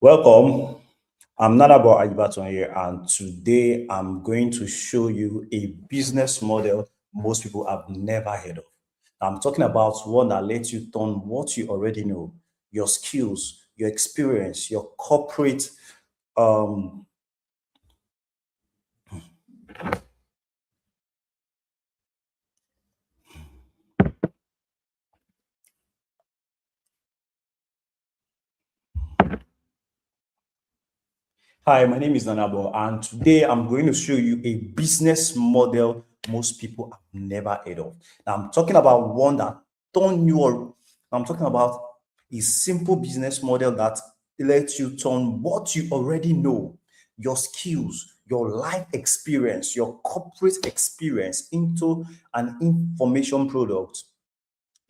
Welcome. I'm Nanabo Ajibaton here, and today I'm going to show you a business model most people have never heard of. I'm talking about one that lets you turn what you already know, your skills, your experience, your corporate. Um, Hi, my name is Nanabo, and today I'm going to show you a business model most people have never heard of. Now, I'm talking about one that turn your. I'm talking about a simple business model that lets you turn what you already know, your skills, your life experience, your corporate experience into an information product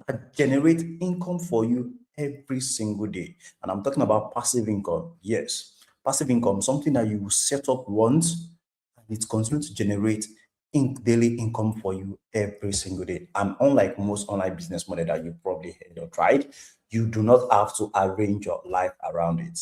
that generate income for you every single day. And I'm talking about passive income. Yes, passive income, something that you will set up once and it continues to generate daily income for you every single day. And unlike most online business model that you probably heard or tried, you do not have to arrange your life around it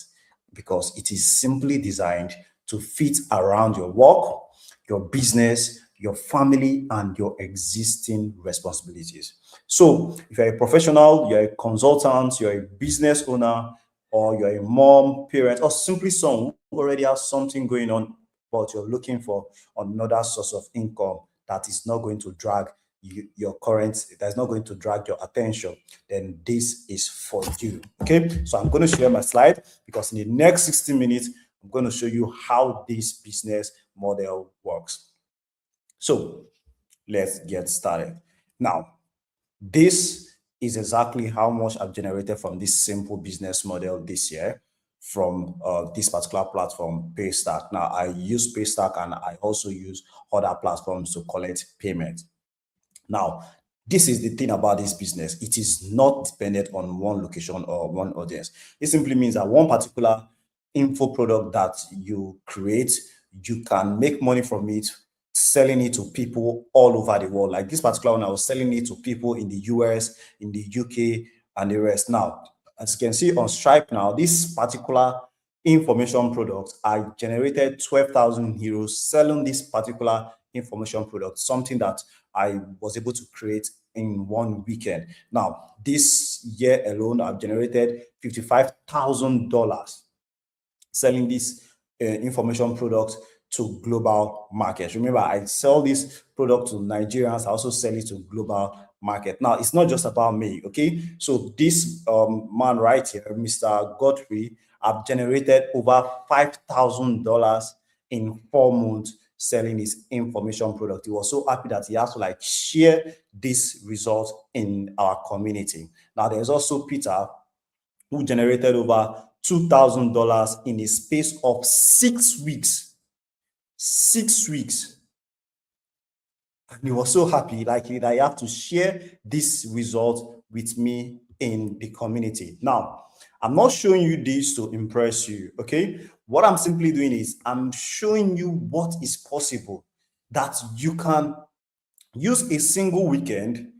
because it is simply designed to fit around your work, your business, your family, and your existing responsibilities. So, if you're a professional, you're a consultant, you're a business owner, or you're a mom, parent, or simply someone who already has something going on, but you're looking for another source of income that is not going to drag your current, that's not going to drag your attention, then this is for you. Okay, so I'm going to share my slide because in the next 60 minutes, I'm going to show you how this business model works. So let's get started. Now, this is exactly how much I've generated from this simple business model this year from this particular platform, Paystack. Now, I use Paystack and I also use other platforms to collect payment. Now, this is the thing about this business. It is not dependent on one location or one audience. It simply means that one particular info product that you create, you can make money from it, selling it to people all over the world. Like this particular one, I was selling it to people in the US, in the UK, and the rest. Now, as you can see on Stripe now, this particular information product, I generated 12,000 euros selling this particular information product, something that I was able to create in one weekend. Now, this year alone, I've generated $55,000 selling this information product to global markets. Remember, I sell this product to Nigerians. I also sell it to global market. Now, it's not just about me, okay? So this man right here, Mr. Godfrey, I've generated over $5,000 in 4 months selling his information product. He was so happy that he has to like share this result in our community. Now, there's also Peter, who generated over $2,000 in a space of 6 weeks. 6 weeks. And he was so happy, like that I have to share this result with me in the community. Now, I'm not showing you this to impress you, okay? What I'm simply doing is I'm showing you what is possible, that you can use a single weekend,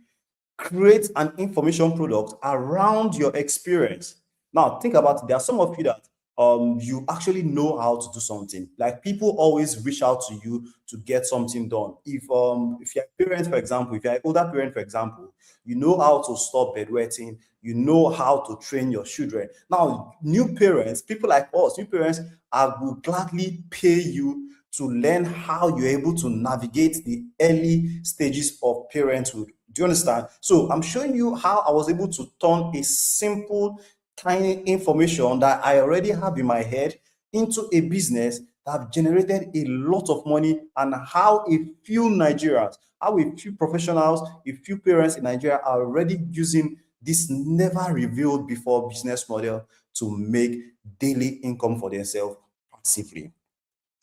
create an information product around your experience. Now, think about it. There are some of you that you actually know how to do something. Like people always reach out to you to get something done. If you're a parent, for example, if you're an older parent, for example, you know how to stop bedwetting, you know how to train your children. Now, new parents, people like us, new parents, I will gladly pay you to learn how you're able to navigate the early stages of parenthood. Do you understand? So I'm showing you how I was able to turn a simple, tiny information that I already have in my head into a business that have generated a lot of money, and how a few Nigerians, how a few professionals, a few parents in Nigeria are already using this never revealed before business model to make daily income for themselves passively.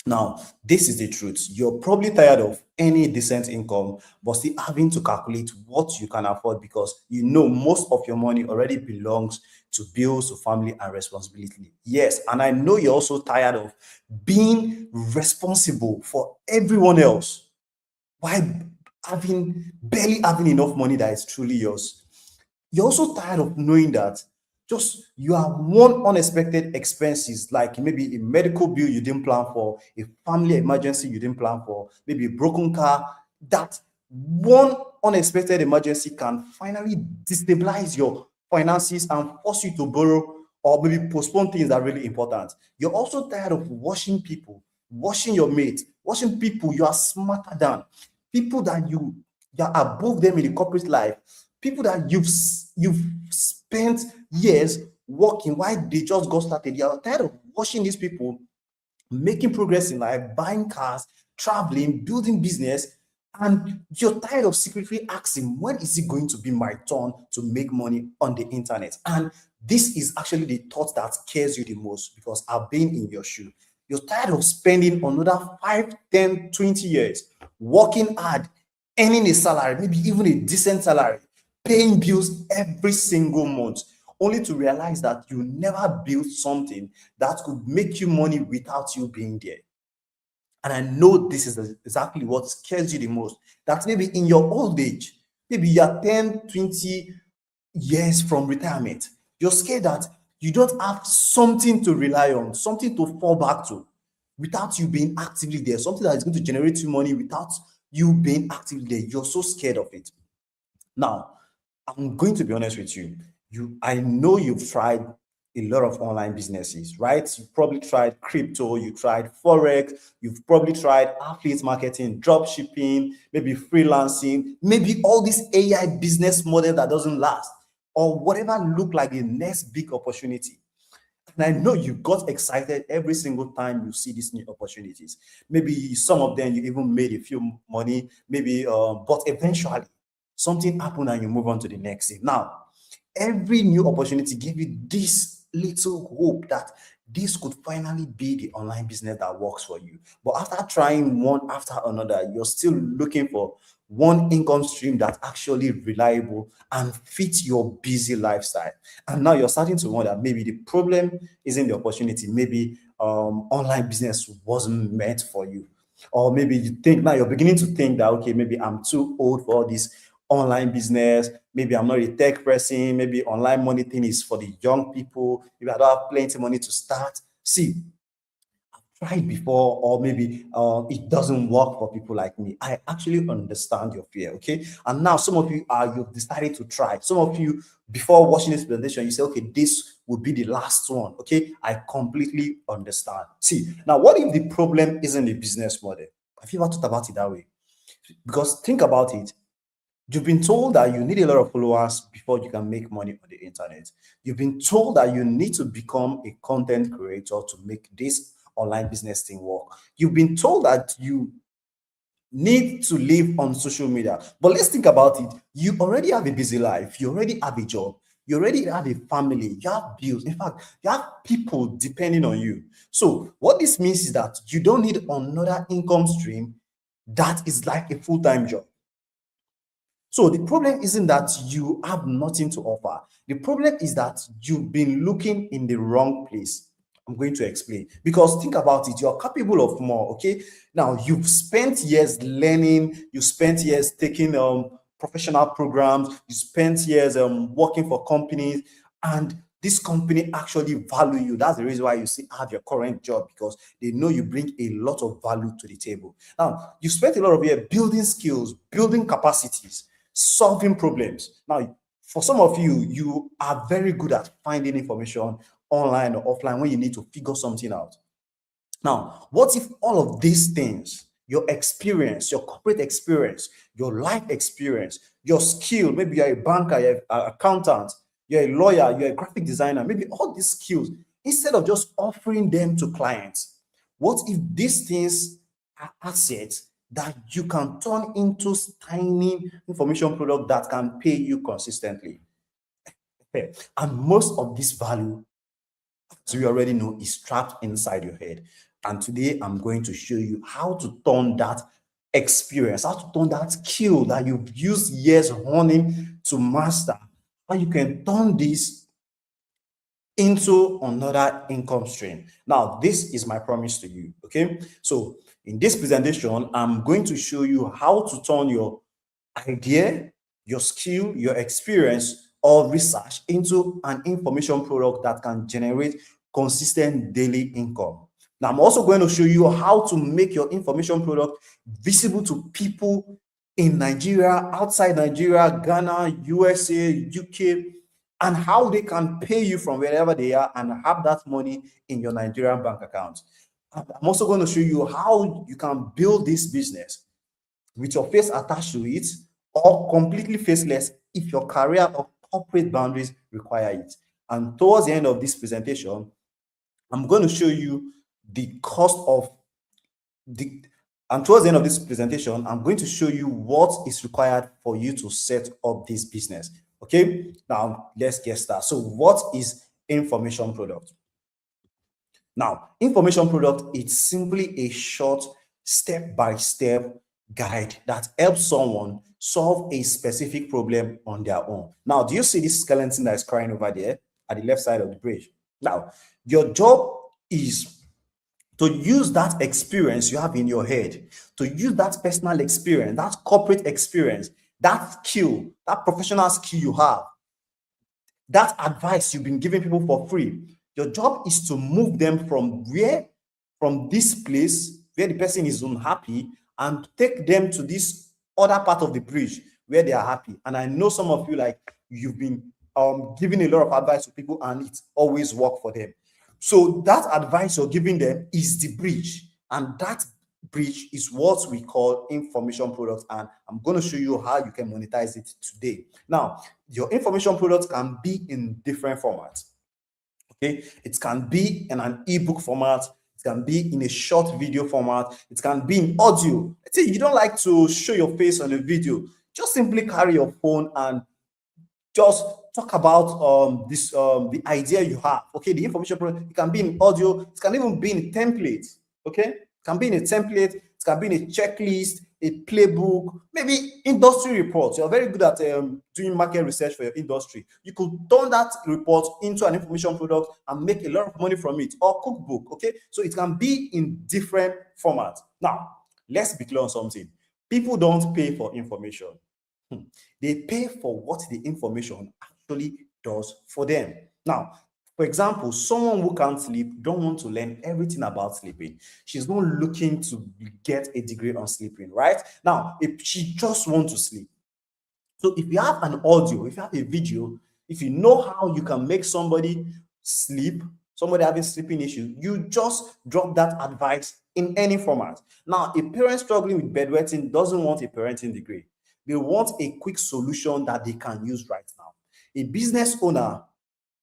Now, this is the truth. You're probably tired of any decent income, but still having to calculate what you can afford because you know most of your money already belongs to bills, to family, and responsibility. Yes, and I know you're also tired of being responsible for everyone else while barely having enough money that is truly yours. You're also tired of knowing that Just you have one unexpected expenses, like maybe a medical bill you didn't plan for, a family emergency you didn't plan for, maybe a broken car. That one unexpected emergency can finally destabilize your finances and force you to borrow or maybe postpone things that are really important. You're also tired of watching people, watching your mates, watching people you are smarter than, people that you are above them in the corporate life, people that you've spent years working while they just got started. You're tired of watching these people making progress in life, buying cars, traveling, building business, and you're tired of secretly asking, when is it going to be my turn to make money on the internet? And this is actually the thought that scares you the most, because I've been in your shoe. You're tired of spending another 5, 10, 20 years working hard, earning a salary, maybe even a decent salary, paying bills every single month, only to realize that you never built something that could make you money without you being there. And I know this is exactly what scares you the most. That maybe in your old age, maybe you're 10, 20 years from retirement, you're scared that you don't have something to rely on, something to fall back to without you being actively there, something that is going to generate you money without you being actively there. You're so scared of it. Now, I'm going to be honest with you. I know you've tried a lot of online businesses, right? You've probably tried crypto, you tried forex, you've probably tried affiliate marketing, drop shipping, maybe freelancing, maybe all this AI business model that doesn't last, or whatever look like the next big opportunity. And I know you got excited every single time you see these new opportunities. Maybe some of them you even made a few money, maybe, but eventually something happened and you move on to the next thing. Now, every new opportunity give you this little hope that this could finally be the online business that works for you. But after trying one after another, you're still looking for one income stream that's actually reliable and fits your busy lifestyle. And now you're starting to wonder, maybe the problem isn't the opportunity. Maybe online business wasn't meant for you. Or maybe you think now you're beginning to think that, okay, maybe I'm too old for this online business. Maybe I'm not a tech person. Maybe online money thing is for the young people. Maybe I don't have plenty of money to start. See, tried before, or maybe it doesn't work for people like me. I actually understand your fear, okay? And now some of you you've decided to try. Some of you, before watching this presentation, you say, okay, this would be the last one, okay? I completely understand. See, now what if the problem isn't the business model? Have you ever thought about it that way? Because think about it. You've been told that you need a lot of followers before you can make money on the internet. You've been told that you need to become a content creator to make this online business thing work. You've been told that you need to live on social media. But let's think about it. You already have a busy life. You already have a job. You already have a family. You have bills. In fact, you have people depending on you. So what this means is that you don't need another income stream that is like a full-time job. So the problem isn't that you have nothing to offer. The problem is that you've been looking in the wrong place. I'm going to explain. Because think about it, you're capable of more, okay? Now, you've spent years learning, you spent years taking professional programs, you spent years working for companies, and this company actually value you. That's the reason why you still have your current job, because they know you bring a lot of value to the table. Now, you spent a lot of years building skills, building capacities, solving problems. Now, for some of you, you are very good at finding information online or offline when you need to figure something out. Now, what if all of these things, your experience, your corporate experience, your life experience, your skill, maybe you're a banker, you're an accountant, you're a lawyer, you're a graphic designer, maybe all these skills, instead of just offering them to clients, what if these things are assets that you can turn into tiny information product that can pay you consistently? Okay. And most of this value, so you already know, is trapped inside your head. And today I'm going to show you how to turn that experience, how to turn that skill that you've used years honing to master, how you can turn this into another income stream. Now, this is my promise to you, okay? So in this presentation, I'm going to show you how to turn your idea, your skill, your experience or research into an information product that can generate consistent daily income. Now, I'm also going to show you how to make your information product visible to people in Nigeria, outside Nigeria, Ghana, USA, UK, and how they can pay you from wherever they are and have that money in your Nigerian bank account. I'm also going to show you how you can build this business with your face attached to it or completely faceless if your career or corporate boundaries require it. And towards the end of this presentation, I'm going to show you the cost of the and towards the end of this presentation, I'm going to show you what is required for you to set up this business. Okay, now let's get started. So what is information product? Now, information product is simply a short step-by-step guide that helps someone solve a specific problem on their own. Now, do you see this skeleton that is crying over there at the left side of the bridge? Now, your job is to use that experience you have in your head, to use that personal experience, that corporate experience, that skill, that professional skill you have, that advice you've been giving people for free. Your job is to move them from this place where the person is unhappy and take them to this other part of the bridge where they are happy. And I know some of you, like, you've been giving a lot of advice to people and it's always worked for them. So that advice you're giving them is the bridge, and that bridge is what we call information products, and I'm going to show you how you can monetize it today. Now, your information products can be in different formats. Okay, it can be in an ebook format, it can be in a short video format, it can be in audio. Let's say you don't like to show your face on a video, just simply carry your phone and just talk about the idea you have. Okay, the information product, it can be in audio, it can even be in a template. Okay, it can be in a template, it can be in a checklist, a playbook, maybe industry reports. You're very good at doing market research for your industry. You could turn that report into an information product and make a lot of money from it, or cookbook. Okay, so it can be in different formats. Now, let's be clear on something. People don't pay for information. They pay for what the information actually does for them. Now, for example, someone who can't sleep don't want to learn everything about sleeping. She's not looking to get a degree on sleeping, right? Now, if she just wants to sleep. So if you have an audio, if you have a video, if you know how you can make somebody sleep, somebody having sleeping issues, you just drop that advice in any format. Now, a parent struggling with bedwetting doesn't want a parenting degree. They want a quick solution that they can use right now. A business owner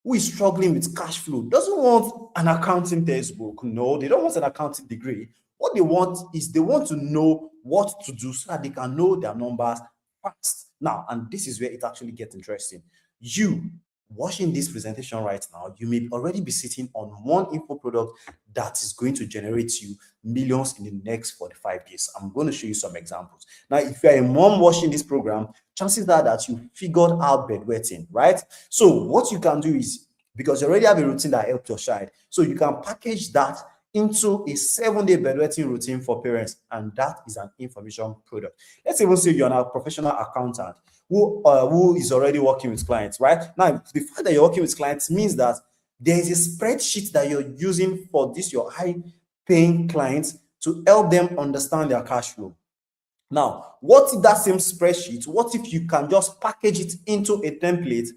who is struggling with cash flow doesn't want an accounting textbook. No, they don't want an accounting degree. What they want is they want to know what to do so that they can know their numbers fast. Now, and this is where it actually gets interesting. You watching this presentation right now, you may already be sitting on one info product that is going to generate you millions in the next 45 days. I'm going to show you some examples. Now, if you're a mom watching this program, chances are that you figured out bedwetting, right? So what you can do is, because you already have a routine that helps your child, so you can package that into a 7-day bedwetting routine for parents, and that is an information product. Let's even say you're a professional accountant who is already working with clients, right? Now, the fact that you're working with clients means that there is a spreadsheet that you're using for this, your high-paying clients, to help them understand their cash flow. Now, what if that same spreadsheet, what if you can just package it into a template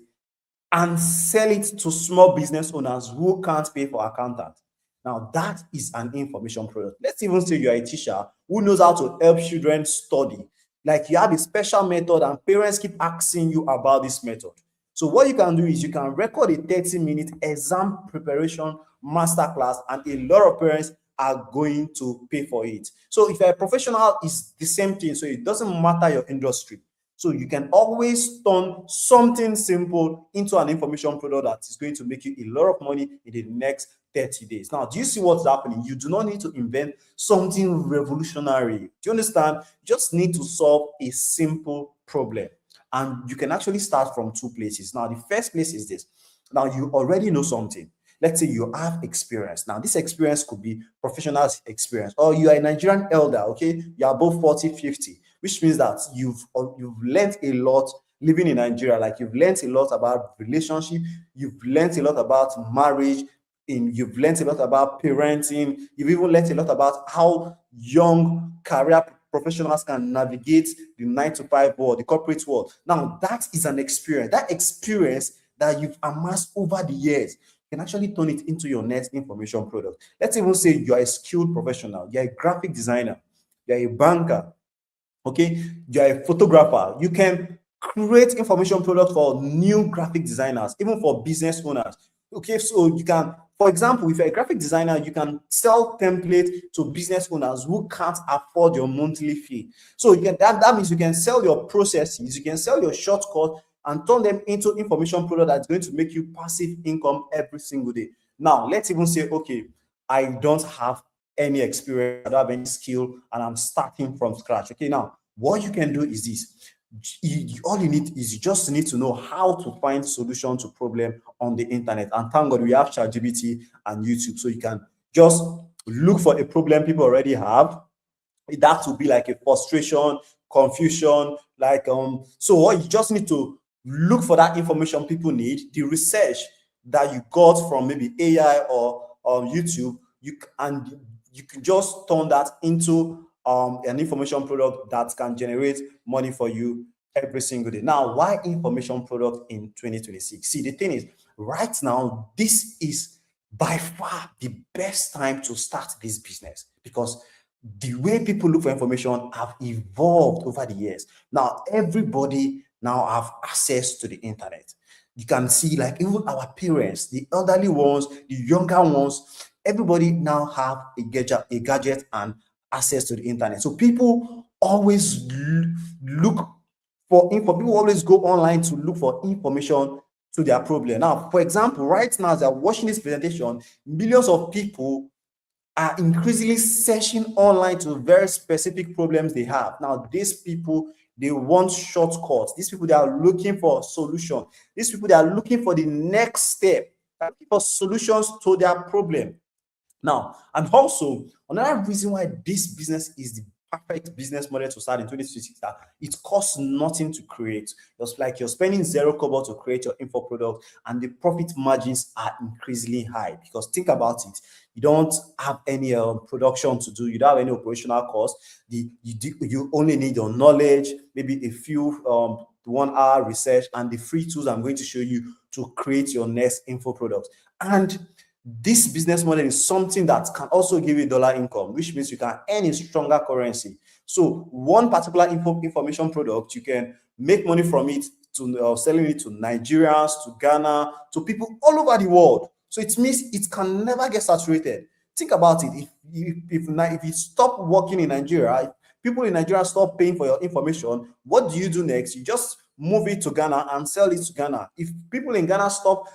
and sell it to small business owners who can't pay for accountants? Now, that is an information product. Let's even say you're a teacher who knows how to help children study. Like, you have a special method and parents keep asking you about this method. So what you can do is you can record a 30-minute exam preparation masterclass, and a lot of parents are going to pay for it. So if you're a professional, it's the same thing. So it doesn't matter your industry. So you can always turn something simple into an information product that is going to make you a lot of money in the next 30 days. Now, do you see what's happening? You do not need to invent something revolutionary. Do you understand? You just need to solve a simple problem. And you can actually start from two places. Now, the first place is this. Now, you already know something. Let's say you have experience. Now, this experience could be professional experience, or you are a Nigerian elder, okay? You are above 40, 50, which means that you've learned a lot living in Nigeria. Like you've learned a lot about relationship, you've learned a lot about marriage, you've learned a lot about parenting, you've even learned a lot about how young career professionals can navigate the 9 to 5 world, the corporate world. Now, that is an experience. That experience that you've amassed over the years, you can actually turn it into your next information product. Let's even say you're a skilled professional, you're a graphic designer, you're a banker, okay, you're a photographer. You can create information product for new graphic designers, even for business owners. Okay, so you can, for example, if you're a graphic designer, you can sell template to business owners who can't afford your monthly fee. So you can, that means you can sell your processes, you can sell your shortcut and turn them into information product that's going to make you passive income every single day. Now, let's even say, okay, I don't have any experience, I don't have any skill, and I'm starting from scratch. Okay, now what you can do is this. All you need is you just need to know how to find solution to problem on the internet. And thank God we have ChatGPT and YouTube, so you can just look for a problem people already have. That will be like a frustration, confusion, like so what you just need to look for that information people need, the research that you got from maybe AI or YouTube, and you can just turn that into an information product that can generate money for you every single day. Now, why information product in 2026? See, the thing is, right now, this is by far the best time to start this business, because the way people look for information have evolved over the years. Now, everybody now have access to the internet. You can see, like, even our parents, the elderly ones, the younger ones, everybody now have a gadget and access to the internet. So people always look for info. People always go online to look for information to their problem. Now, for example, right now, as I'm watching this presentation, millions of people are increasingly searching online to very specific problems they have. Now, these people, they want shortcuts. These people, they are looking for a solution. These people, they are looking for the next step, for solutions to their problem. Now, and also another reason why this business is the perfect business model to start in 2026, that it costs nothing to create. Just like you're spending zero kobo to create your info product, and the profit margins are increasingly high. Because think about it, you don't have any production to do, you don't have any operational costs. You only need your knowledge, maybe a few 1 hour research, and the free tools I'm going to show you to create your next info product. And this business model is something that can also give you dollar income, which means you can earn a stronger currency. So one particular information product, you can make money from it to selling it to Nigerians, to Ghana, to people all over the world. So it means it can never get saturated. Think about it. If you stop working in Nigeria, if people in Nigeria stop paying for your information, what do you do next? You just move it to Ghana and sell it to Ghana. If people in Ghana stop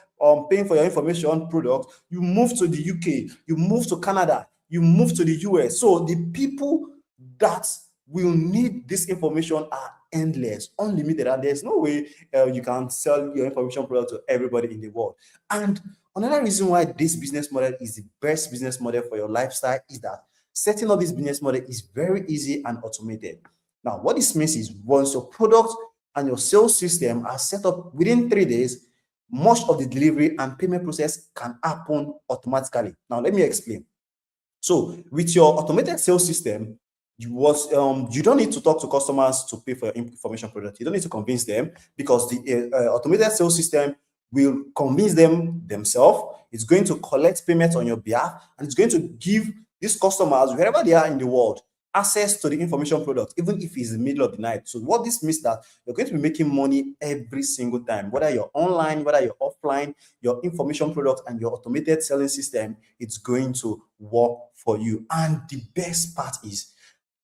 paying for your information product, you move to the UK, you move to Canada, you move to the US. So the people that will need this information are endless, unlimited, and there's no way you can sell your information product to everybody in the world. And another reason why this business model is the best business model for your lifestyle is that setting up this business model is very easy and automated. Now, what this means is once your product and your sales system are set up within 3 days, much of the delivery and payment process can happen automatically. Now, let me explain. So with your automated sales system, you don't need to talk to customers to pay for your information product. You don't need to convince them, because the automated sales system will convince them themselves. It's going to collect payments on your behalf, and it's going to give these customers, wherever they are in the world, access to the information product, even if it's the middle of the night. So what this means that you're going to be making money every single time, whether you're online, whether you're offline, your information product and your automated selling system, it's going to work for you. And the best part is,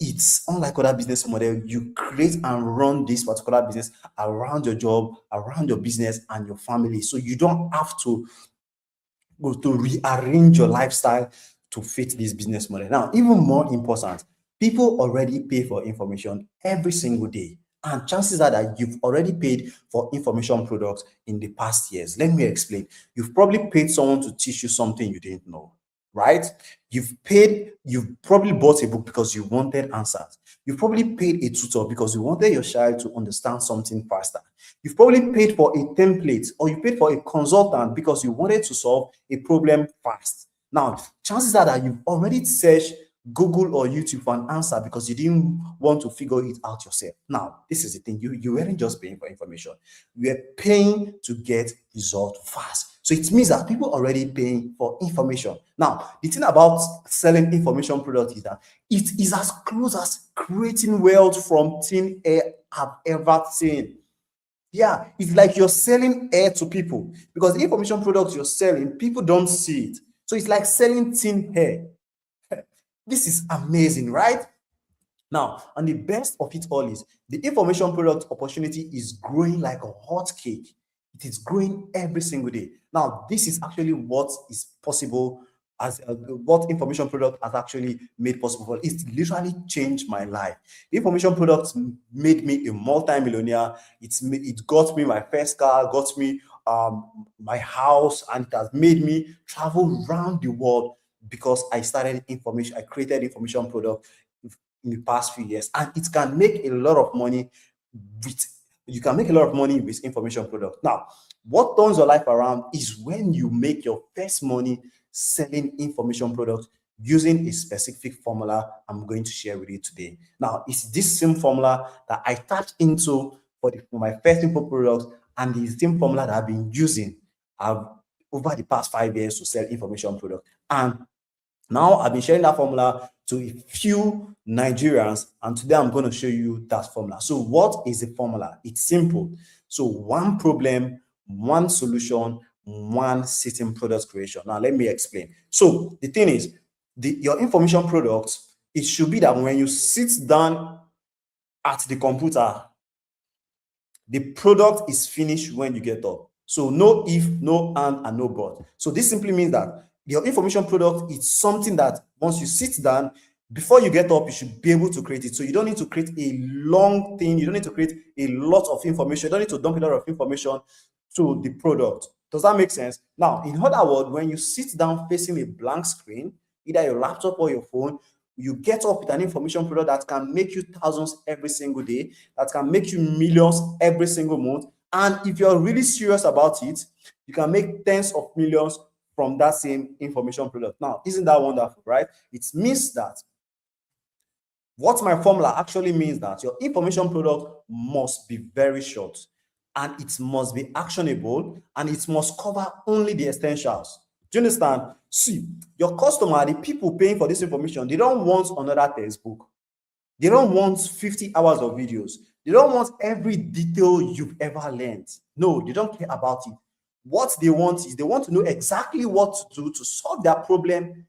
it's unlike other business model. You create and run this particular business around your job, around your business and your family. So you don't have to go to rearrange your lifestyle to fit this business model. Now, even more important, people already pay for information every single day. And chances are that you've already paid for information products in the past years. Let me explain. You've probably paid someone to teach you something you didn't know, right? You've probably bought a book because you wanted answers. You've probably paid a tutor because you wanted your child to understand something faster. You've probably paid for a template or you paid for a consultant because you wanted to solve a problem fast. Now, chances are that you've already searched Google or YouTube for an answer because you didn't want to figure it out yourself. Now, this is the thing. You weren't just paying for information. You were paying to get result fast. So it means that people are already paying for information. Now, the thing about selling information products is that it is as close as creating wealth from thin air I've ever seen. Yeah, it's like you're selling air to people because the information products you're selling, people don't see it. So it's like selling thin air. This is amazing, right? Now, and the best of it all is the information product opportunity is growing like a hot cake. It is growing every single day. Now, this is actually what is possible as what information product has actually made possible. It's literally changed my life. The information products made me a multi-millionaire. It got me my first car, got me my house, and it has made me travel around the world because I started information. I created information product in the past few years, and it can make a lot of money with you can make a lot of money with information product. Now, what turns your life around is when you make your first money selling information products using a specific formula I'm going to share with you today. Now, it's this same formula that I tapped into for my first info products, and the same formula that I've been using over the past 5 years to sell information products. And now I've been sharing that formula to a few Nigerians, and today I'm going to show you that formula. So what is the formula? It's simple. So one problem, one solution, one sitting product creation. Now let me explain. So the thing is, your information products, it should be that when you sit down at the computer, the product is finished when you get up. So no if, no and no but. So this simply means that your information product is something that once you sit down, before you get up, you should be able to create it. So you don't need to create a long thing. You don't need to create a lot of information. You don't need to dump a lot of information to the product. Does that make sense? Now, in other words, when you sit down facing a blank screen, either your laptop or your phone, you get up with an information product that can make you thousands every single day, that can make you millions every single month. And if you're really serious about it, you can make tens of millions from that same information product. Now, isn't that wonderful, right? It means that what my formula actually means that your information product must be very short, and it must be actionable, and it must cover only the essentials. Do you understand? See, your customer, the people paying for this information, they don't want another textbook. They don't want 50 hours of videos. They don't want every detail you've ever learned. No, they don't care about it. What they want is they want to know exactly what to do to solve their problem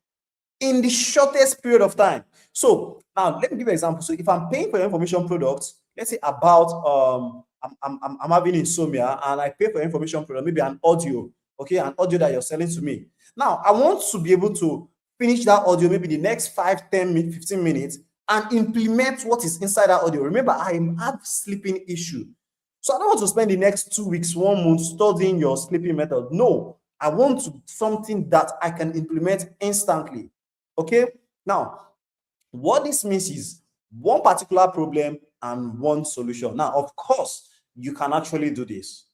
in the shortest period of time. So now let me give you an example. So if I'm paying for your information products, let's say about I'm having insomnia and I pay for information product, maybe an audio, okay, an audio that you're selling to me. Now I want to be able to finish that audio maybe the next 5, 10 minutes, 15 minutes and implement what is inside that audio. Remember, I have sleeping issue. So I don't want to spend the next 2 weeks, 1 month studying your sleeping method. No, I want something that I can implement instantly. Okay, now what this means is one particular problem and one solution. Now, of course, you can actually do this.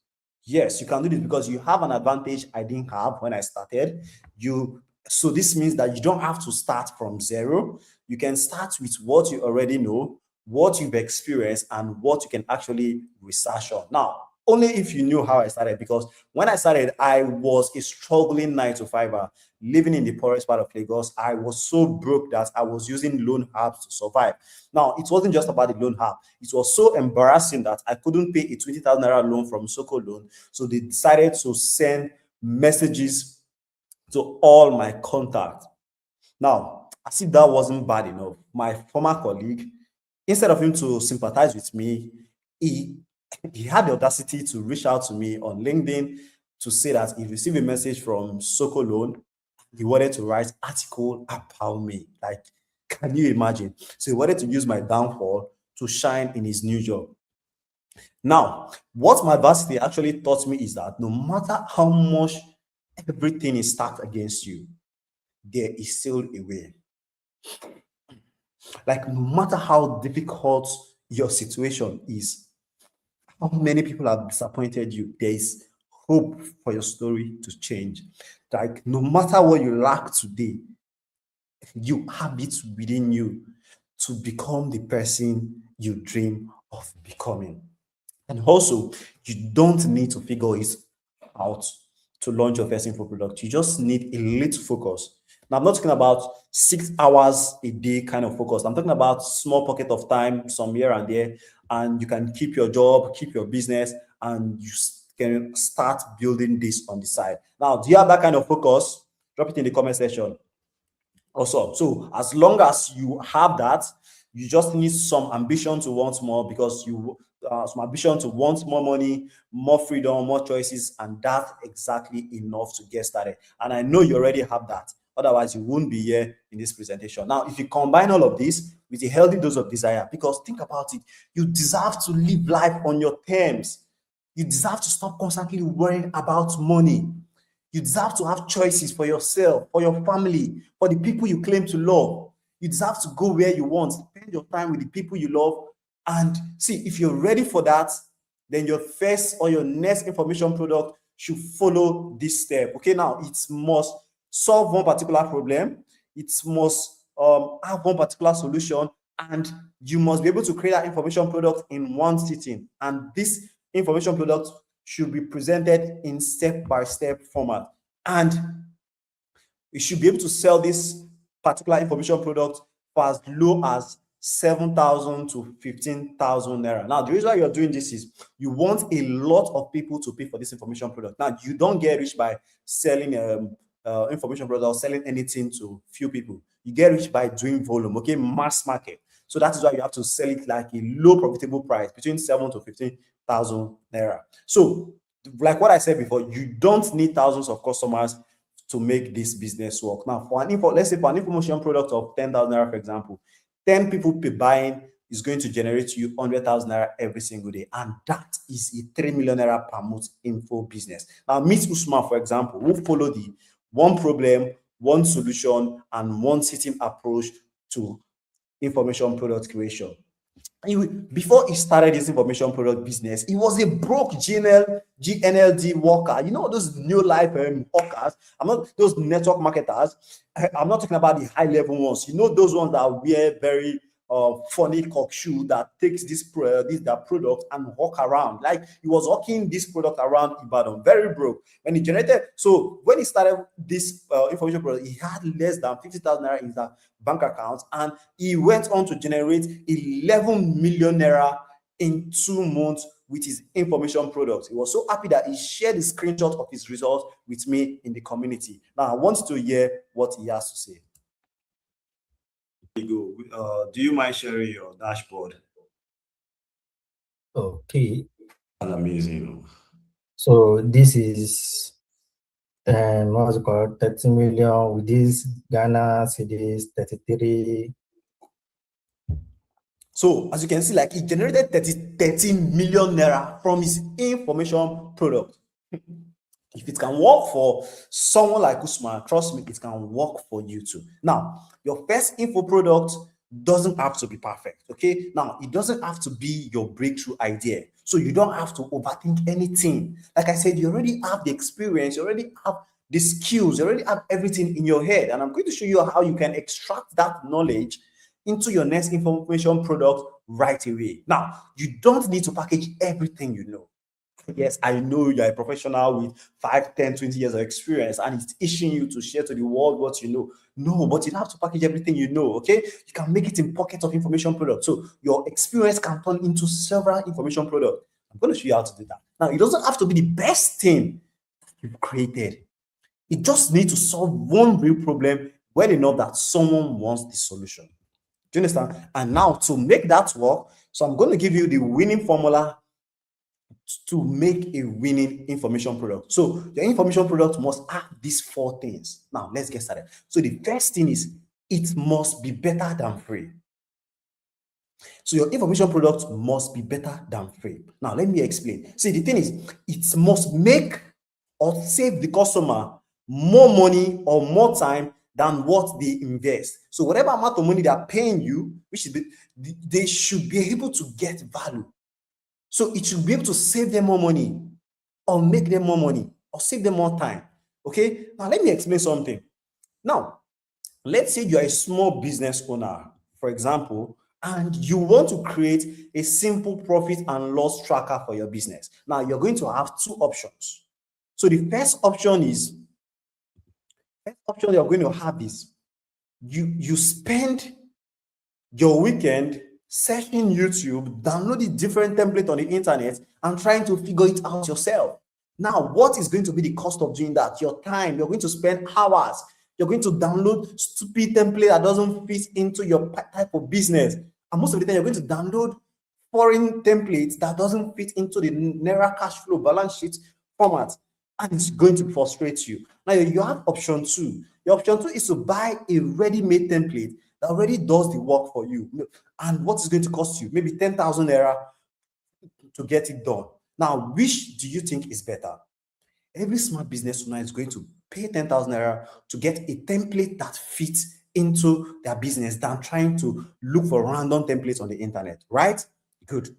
Yes, you can do this because you have an advantage I didn't have when I started. So this means that you don't have to start from zero. You can start with what you already know, what you've experienced, and what you can actually research on. Now, only if you knew how I started, because when I started, I was a struggling 9 to 5er living in the poorest part of Lagos. I was so broke that I was using loan apps to survive. Now, it wasn't just about the loan app. It was so embarrassing that I couldn't pay a 20,000 naira loan from Soko Loan. So they decided to send messages to all my contacts. Now, as if that wasn't bad enough, my former colleague, instead of him to sympathize with me, he he had the audacity to reach out to me on LinkedIn to say that he received a message from Soko Loan. He wanted to write article about me. Like, can you imagine? So he wanted to use my downfall to shine in his new job. Now, what my adversity actually taught me is that no matter how much everything is stacked against you, there is still a way. Like, no matter how difficult your situation is, How many people have disappointed you? There is hope for your story to change. Like, no matter what you lack today, you have it within you to become the person you dream of becoming. And also, you don't need to figure it out to launch your first info product. You just need a little focus. Now, I'm not talking about 6 hours a day kind of focus. I'm talking about small pocket of time, some here and there, and you can keep your job, keep your business, and you can start building this on the side. Now, do you have that kind of focus? Drop it in the comment section. Awesome. So as long as you have that, you just need some ambition to want more, because you some ambition to want more money, more freedom, more choices, and that's exactly enough to get started. And I know you already have that. Otherwise, you wouldn't be here in this presentation. Now, if you combine all of this with a healthy dose of desire, because think about it, you deserve to live life on your terms. You deserve to stop constantly worrying about money. You deserve to have choices for yourself, for your family, for the people you claim to love. You deserve to go where you want, spend your time with the people you love. And see, if you're ready for that, then your first or your next information product should follow this step. Okay, now it must solve one particular problem, it must have one particular solution, and you must be able to create that information product in one sitting. And this information product should be presented in step-by-step format, and you should be able to sell this particular information product for as low as 7,000 to 15,000 naira. Now, the reason why you're doing this is you want a lot of people to pay for this information product. Now, you don't get rich by selling information product or selling anything to few people. You get rich by doing volume, okay, mass market. So that is why you have to sell it like a low profitable price, between 7 to 15,000 naira. So, like what I said before, you don't need thousands of customers to make this business work. Now, for an info, let's say for an information product of 10,000 naira, for example, 10 people per buying is going to generate you 100,000 naira every single day. And that is a 3 million naira per month info business. Now, meet Usman, for example, who follow the one problem, one solution, and one system approach to information product creation. Before he started his information product business, he was a broke GNLD worker. You know, those new life workers. I'm not those network marketers. I'm not talking about the high level ones. You know, those ones that wear very funny cock shoe that takes that product and walk around. Like, he was walking this product around Ibadan, very broke. When he generated, so when he started this information product, he had less than 50,000 naira in that bank account, and he went on to generate 11 million naira in 2 months with his information products. He was so happy that he shared the screenshot of his results with me in the community. Now, I want to hear what he has to say. Do you mind sharing your dashboard? Okay. That's amazing. So this is what's it called, 30 million with this Ghana cedis 33. So as you can see, like, he generated 30 million naira from his information product. If it can work for someone like Usman, trust me, it can work for you too. Now, your first info product doesn't have to be perfect, okay? Now, it doesn't have to be your breakthrough idea. So you don't have to overthink anything. Like I said, you already have the experience, you already have the skills, you already have everything in your head. And I'm going to show you how you can extract that knowledge into your next information product right away. Now, you don't need to package everything you know. Yes, I know you're a professional with 5, 10, 20 years of experience, and it's itching you to share to the world what you know. No, but you don't have to package everything you know, okay? You can make it in pockets of information products. So your experience can turn into several information products. I'm going to show you how to do that. Now, it doesn't have to be the best thing you've created. It just needs to solve one real problem well enough that someone wants the solution. Do you understand? And now, to make that work, so I'm going to give you the winning formula to make a winning information product. So your information product must have these 4 things. Now, let's get started. So the first thing is, it must be better than free. So your information product must be better than free. Now, let me explain. See, the thing is, it must make or save the customer more money or more time than what they invest. So whatever amount of money they're paying you, which is they should be able to get value So it should be able to save them more money, or make them more money, or save them more time. Okay, now let me explain something. Now, let's say you're a small business owner, for example, and you want to create a simple profit and loss tracker for your business. Now, you're going to have two options. So the first option you're going to have is you spend your weekend searching YouTube, downloading different templates on the internet, and trying to figure it out yourself. Now, what is going to be the cost of doing that? Your time. You're going to spend hours. You're going to download stupid template that doesn't fit into your type of business. And most of the time, you're going to download foreign templates that doesn't fit into the Naira cash flow balance sheet format. And it's going to frustrate you. Now, you have option two. Your option two is to buy a ready-made template that already does the work for you. And what is going to cost you? Maybe 10,000 naira to get it done. Now, which do you think is better? Every smart business owner is going to pay 10,000 naira to get a template that fits into their business than trying to look for random templates on the internet, right? Good.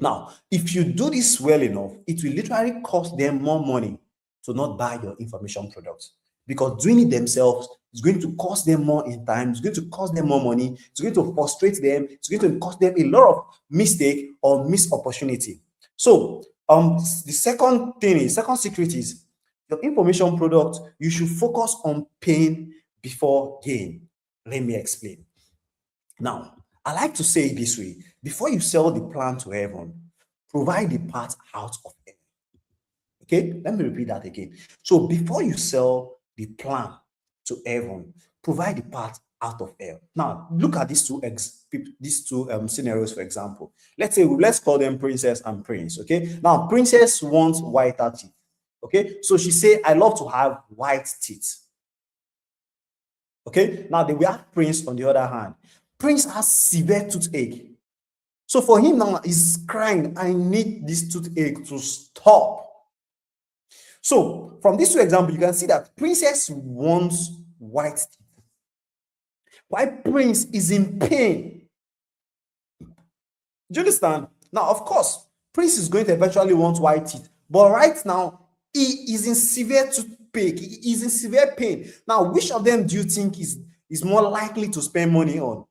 Now, if you do this well enough, it will literally cost them more money to not buy your information products, because doing it themselves is going to cost them more in time, it's going to cost them more money, it's going to frustrate them, it's going to cost them a lot of mistake or missed opportunity. So the second secret is your information product, you should focus on pain before gain. Let me explain. Now, I like to say it this way: before you sell the plan to heaven, provide the part out of heaven. Okay, let me repeat that again. So before you sell the plan to heaven, provide the part out of hell. Now, look at these two scenarios, for example. Let's call them princess and prince. Okay, now princess wants whiter teeth. Okay, so she say, I love to have white teeth. Okay, now we have prince on the other hand. Prince has severe toothache. So for him now, he's crying, I need this toothache to stop. So from these two examples, you can see that princess wants white teeth, while prince is in pain. Do you understand? Now, of course, prince is going to eventually want white teeth, but right now, he is in severe toothache. He is in severe pain. Now, which of them do you think is more likely to spend money on?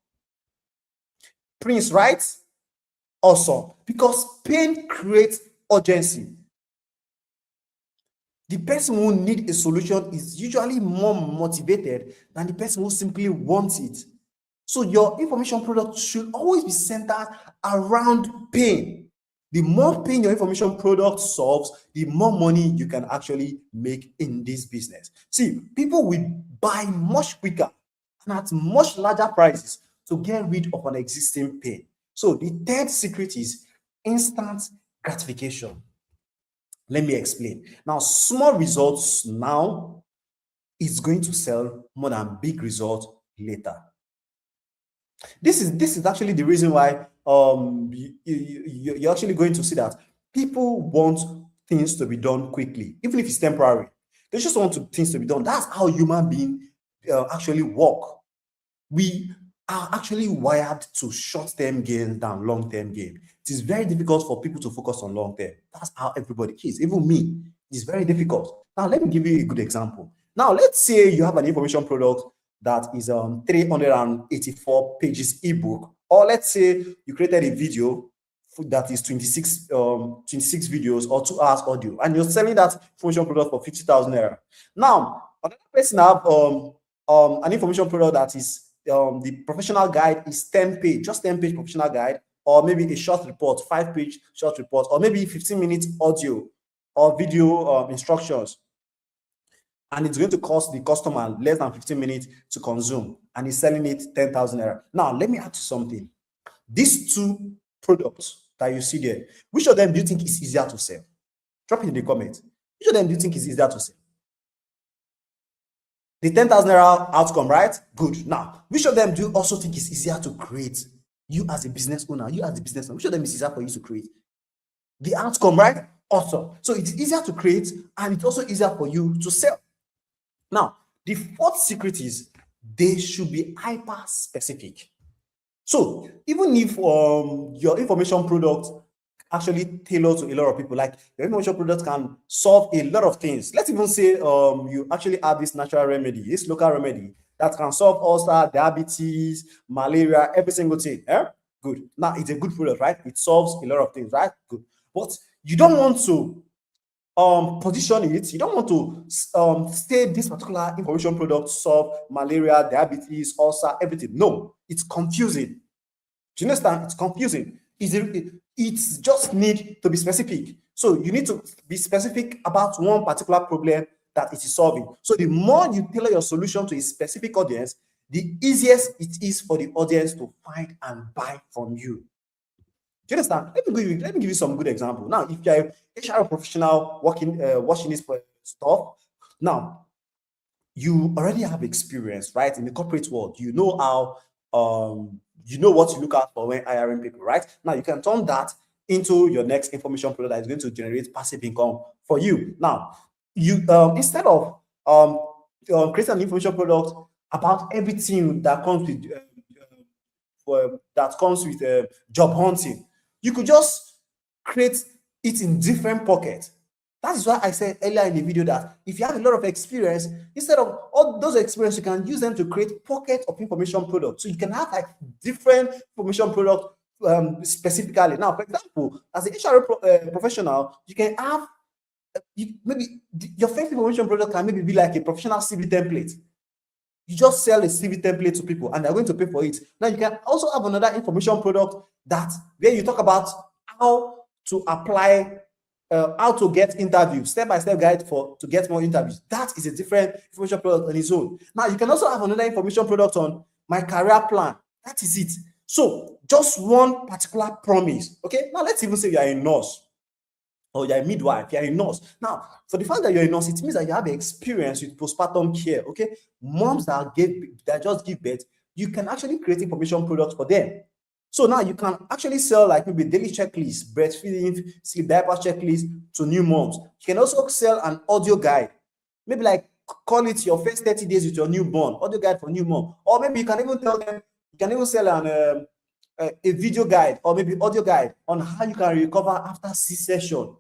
Prince, right? Awesome. Because pain creates urgency. The person who needs a solution is usually more motivated than the person who simply wants it. So your information product should always be centered around pain. The more pain your information product solves, the more money you can actually make in this business. See, people will buy much quicker and at much larger prices to get rid of an existing pain. So the third secret is instant gratification. Let me explain. Now, small results now is going to sell more than big results later. This is actually the reason why you're actually going to see that people want things to be done quickly, even if it's temporary. They just want things to be done. That's how human beings actually work. We are actually wired to short-term gain than long-term gain. It is very difficult for people to focus on long-term. That's how everybody is. Even me, it's very difficult. Now, let me give you a good example. Now, let's say you have an information product that is 384 pages ebook, or let's say you created a video that is 26 videos or 2 hours audio, and you're selling that information product for 50,000 naira. Now, another person have an information product that is the professional guide is 10 page, just 10-page professional guide, or maybe a short report, 5-page short report, or maybe 15-minute audio or video instructions. And it's going to cost the customer less than 15 minutes to consume, and he's selling it 10,000 naira. Now, let me ask you something. These two products that you see there, which of them do you think is easier to sell? Drop it in the comments. Which of them do you think is easier to sell? The 10,000 naira outcome, right? Good. Now, which of them do you also think is easier to create? You as a business owner, which of them is easier for you to create? The outcome, right? Awesome. So it's easier to create, and it's also easier for you to sell. Now, the fourth secret is they should be hyper specific. So even if your information product actually tailor to a lot of people. Like your information product can solve a lot of things. Let's even say you actually have this natural remedy, this local remedy that can solve ulcer, diabetes, malaria, every single thing. Good. Now it's a good product, right? It solves a lot of things, right? Good. But you don't want to position it. You don't want to say this particular information product solve malaria, diabetes, ulcer, everything. No, it's confusing. Do you understand? It's confusing. It's just need to be specific. So you need to be specific about one particular problem that it is solving. So the more you tailor your solution to a specific audience, the easiest it is for the audience to find and buy from you. Do you understand? Let me give you some good example. Now, if you're a HR professional watching this stuff, now you already have experience, right, in the corporate world. You know how you know what to look out for when hiring people, right? Now you can turn that into your next information product that is going to generate passive income for you. Now, you instead of creating an information product about everything that comes with job hunting, you could just create it in different pockets. That is why I said earlier in the video that if you have a lot of experience, instead of all those experience, you can use them to create pockets of information products. So you can have like different information products specifically. Now, for example, as an HR professional, you can have maybe your first information product can maybe be like a professional CV template. You just sell a CV template to people and they're going to pay for it. Now you can also have another information product that where you talk about how to apply, how to get interviews, step-by-step guide to get more interviews. That is a different information product on its own. Now you can also have another information product on my career plan. That is it. So just one particular promise. Okay. Now let's even say you are a nurse or you're a midwife, you're a nurse. Now, for the fact that you're a nurse, it means that you have experience with postpartum care. Okay. Moms that just give birth, you can actually create information products for them. So now you can actually sell like maybe daily checklists, breastfeeding, sleep diaper checklist to new moms. You can also sell an audio guide, maybe like call it your first 30 days with your newborn, audio guide for new mom. Or maybe you can even tell them, you can even sell a video guide or maybe audio guide on how you can recover after C-section.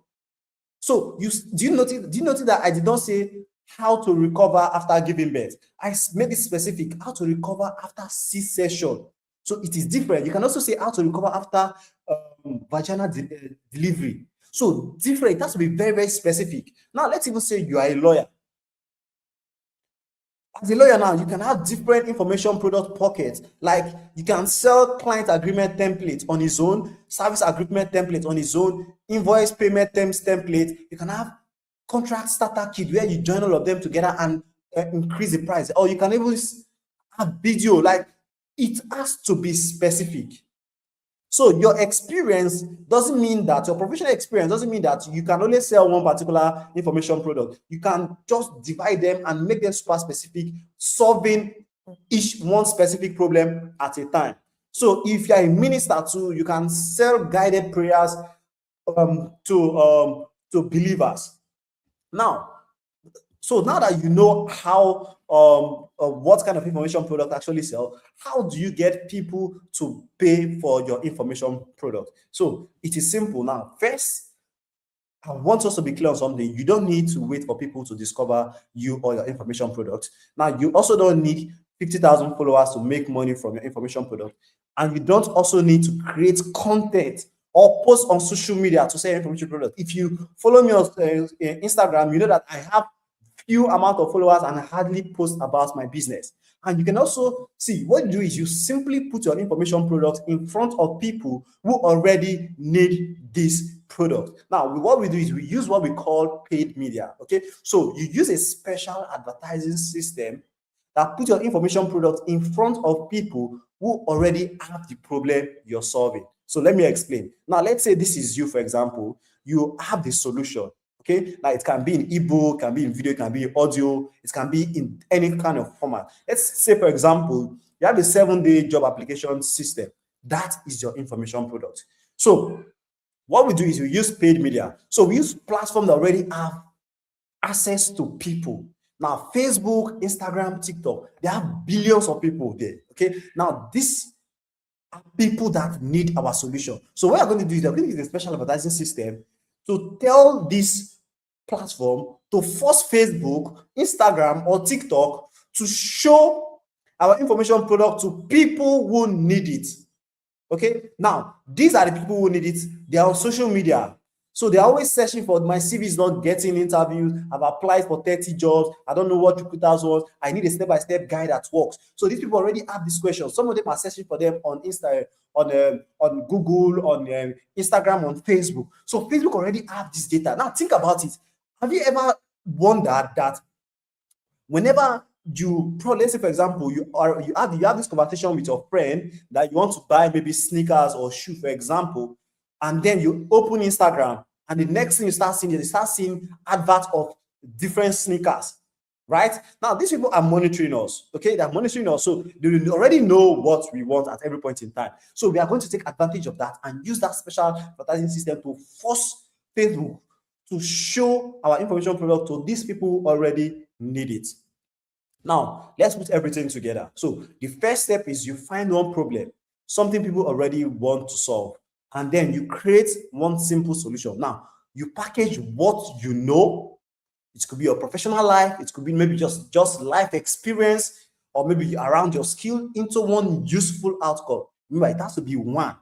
So do you notice that I did not say how to recover after giving birth? I made it specific, how to recover after C-section. So it is different. You can also say how to recover after vaginal delivery. So different. It has to be very, very specific. Now, let's even say you are a lawyer. As a lawyer now, you can have different information product pockets. Like you can sell client agreement template on its own, service agreement template on its own, invoice payment terms template. You can have contract starter kit where you join all of them together and increase the price. Or you can even have video. Like it has to be specific. So your experience doesn't mean that your professional experience doesn't mean that you can only sell one particular information product. You can just divide them and make them super specific, solving each one specific problem at a time. So if you're a minister too, you can sell guided prayers to believers. Now, so now that you know how what kind of information product actually sell, how do you get people to pay for your information product? So it is simple now. First, I want us to be clear on something. You don't need to wait for people to discover you or your information product. Now, you also don't need 50,000 followers to make money from your information product. And you don't also need to create content or post on social media to sell your information product. If you follow me on Instagram, you know that I have few amount of followers and I hardly post about my business. And you can also see what you do is you simply put your information product in front of people who already need this product. Now, what we do is we use what we call paid media. Okay, so you use a special advertising system that put your information product in front of people who already have the problem you're solving. So let me explain. Now, let's say this is you, for example, you have the solution. Okay, now it can be in ebook, it can be in video, it can be in audio, it can be in any kind of format. Let's say, for example, you have a 7-day job application system. That is your information product. So what we do is we use paid media. So we use platforms that already have access to people. Now, Facebook, Instagram, TikTok, they have billions of people there. Okay, now this are people that need our solution. So what we're going to do is we're going to use a special advertising system to tell this platform to force Facebook, Instagram, or TikTok to show our information product to people who need it. Okay, now these are the people who need it. They are on social media, so they're always searching for, my CV is not getting interviews, I've applied for 30 jobs, I don't know what recruiters want, I need a step-by-step guide that works. So these people already have these questions. Some of them are searching for them on Insta, on Google, on Instagram, on Facebook. So Facebook already have this data. Now think about it. Have you ever wondered that whenever let's say for example, you have this conversation with your friend that you want to buy maybe sneakers or shoe, for example, and then you open Instagram, and the next thing you start seeing adverts of different sneakers, right? Now these people are monitoring us. Okay, they're monitoring us, so they already know what we want at every point in time. So we are going to take advantage of that and use that special advertising system to force Facebook to show our information product to these people who already need it. Now, let's put everything together. So the first step is you find one problem, something people already want to solve, and then you create one simple solution. Now, you package what you know. It could be your professional life, it could be maybe just life experience, or maybe around your skill, into one useful outcome. Remember, it has to be one.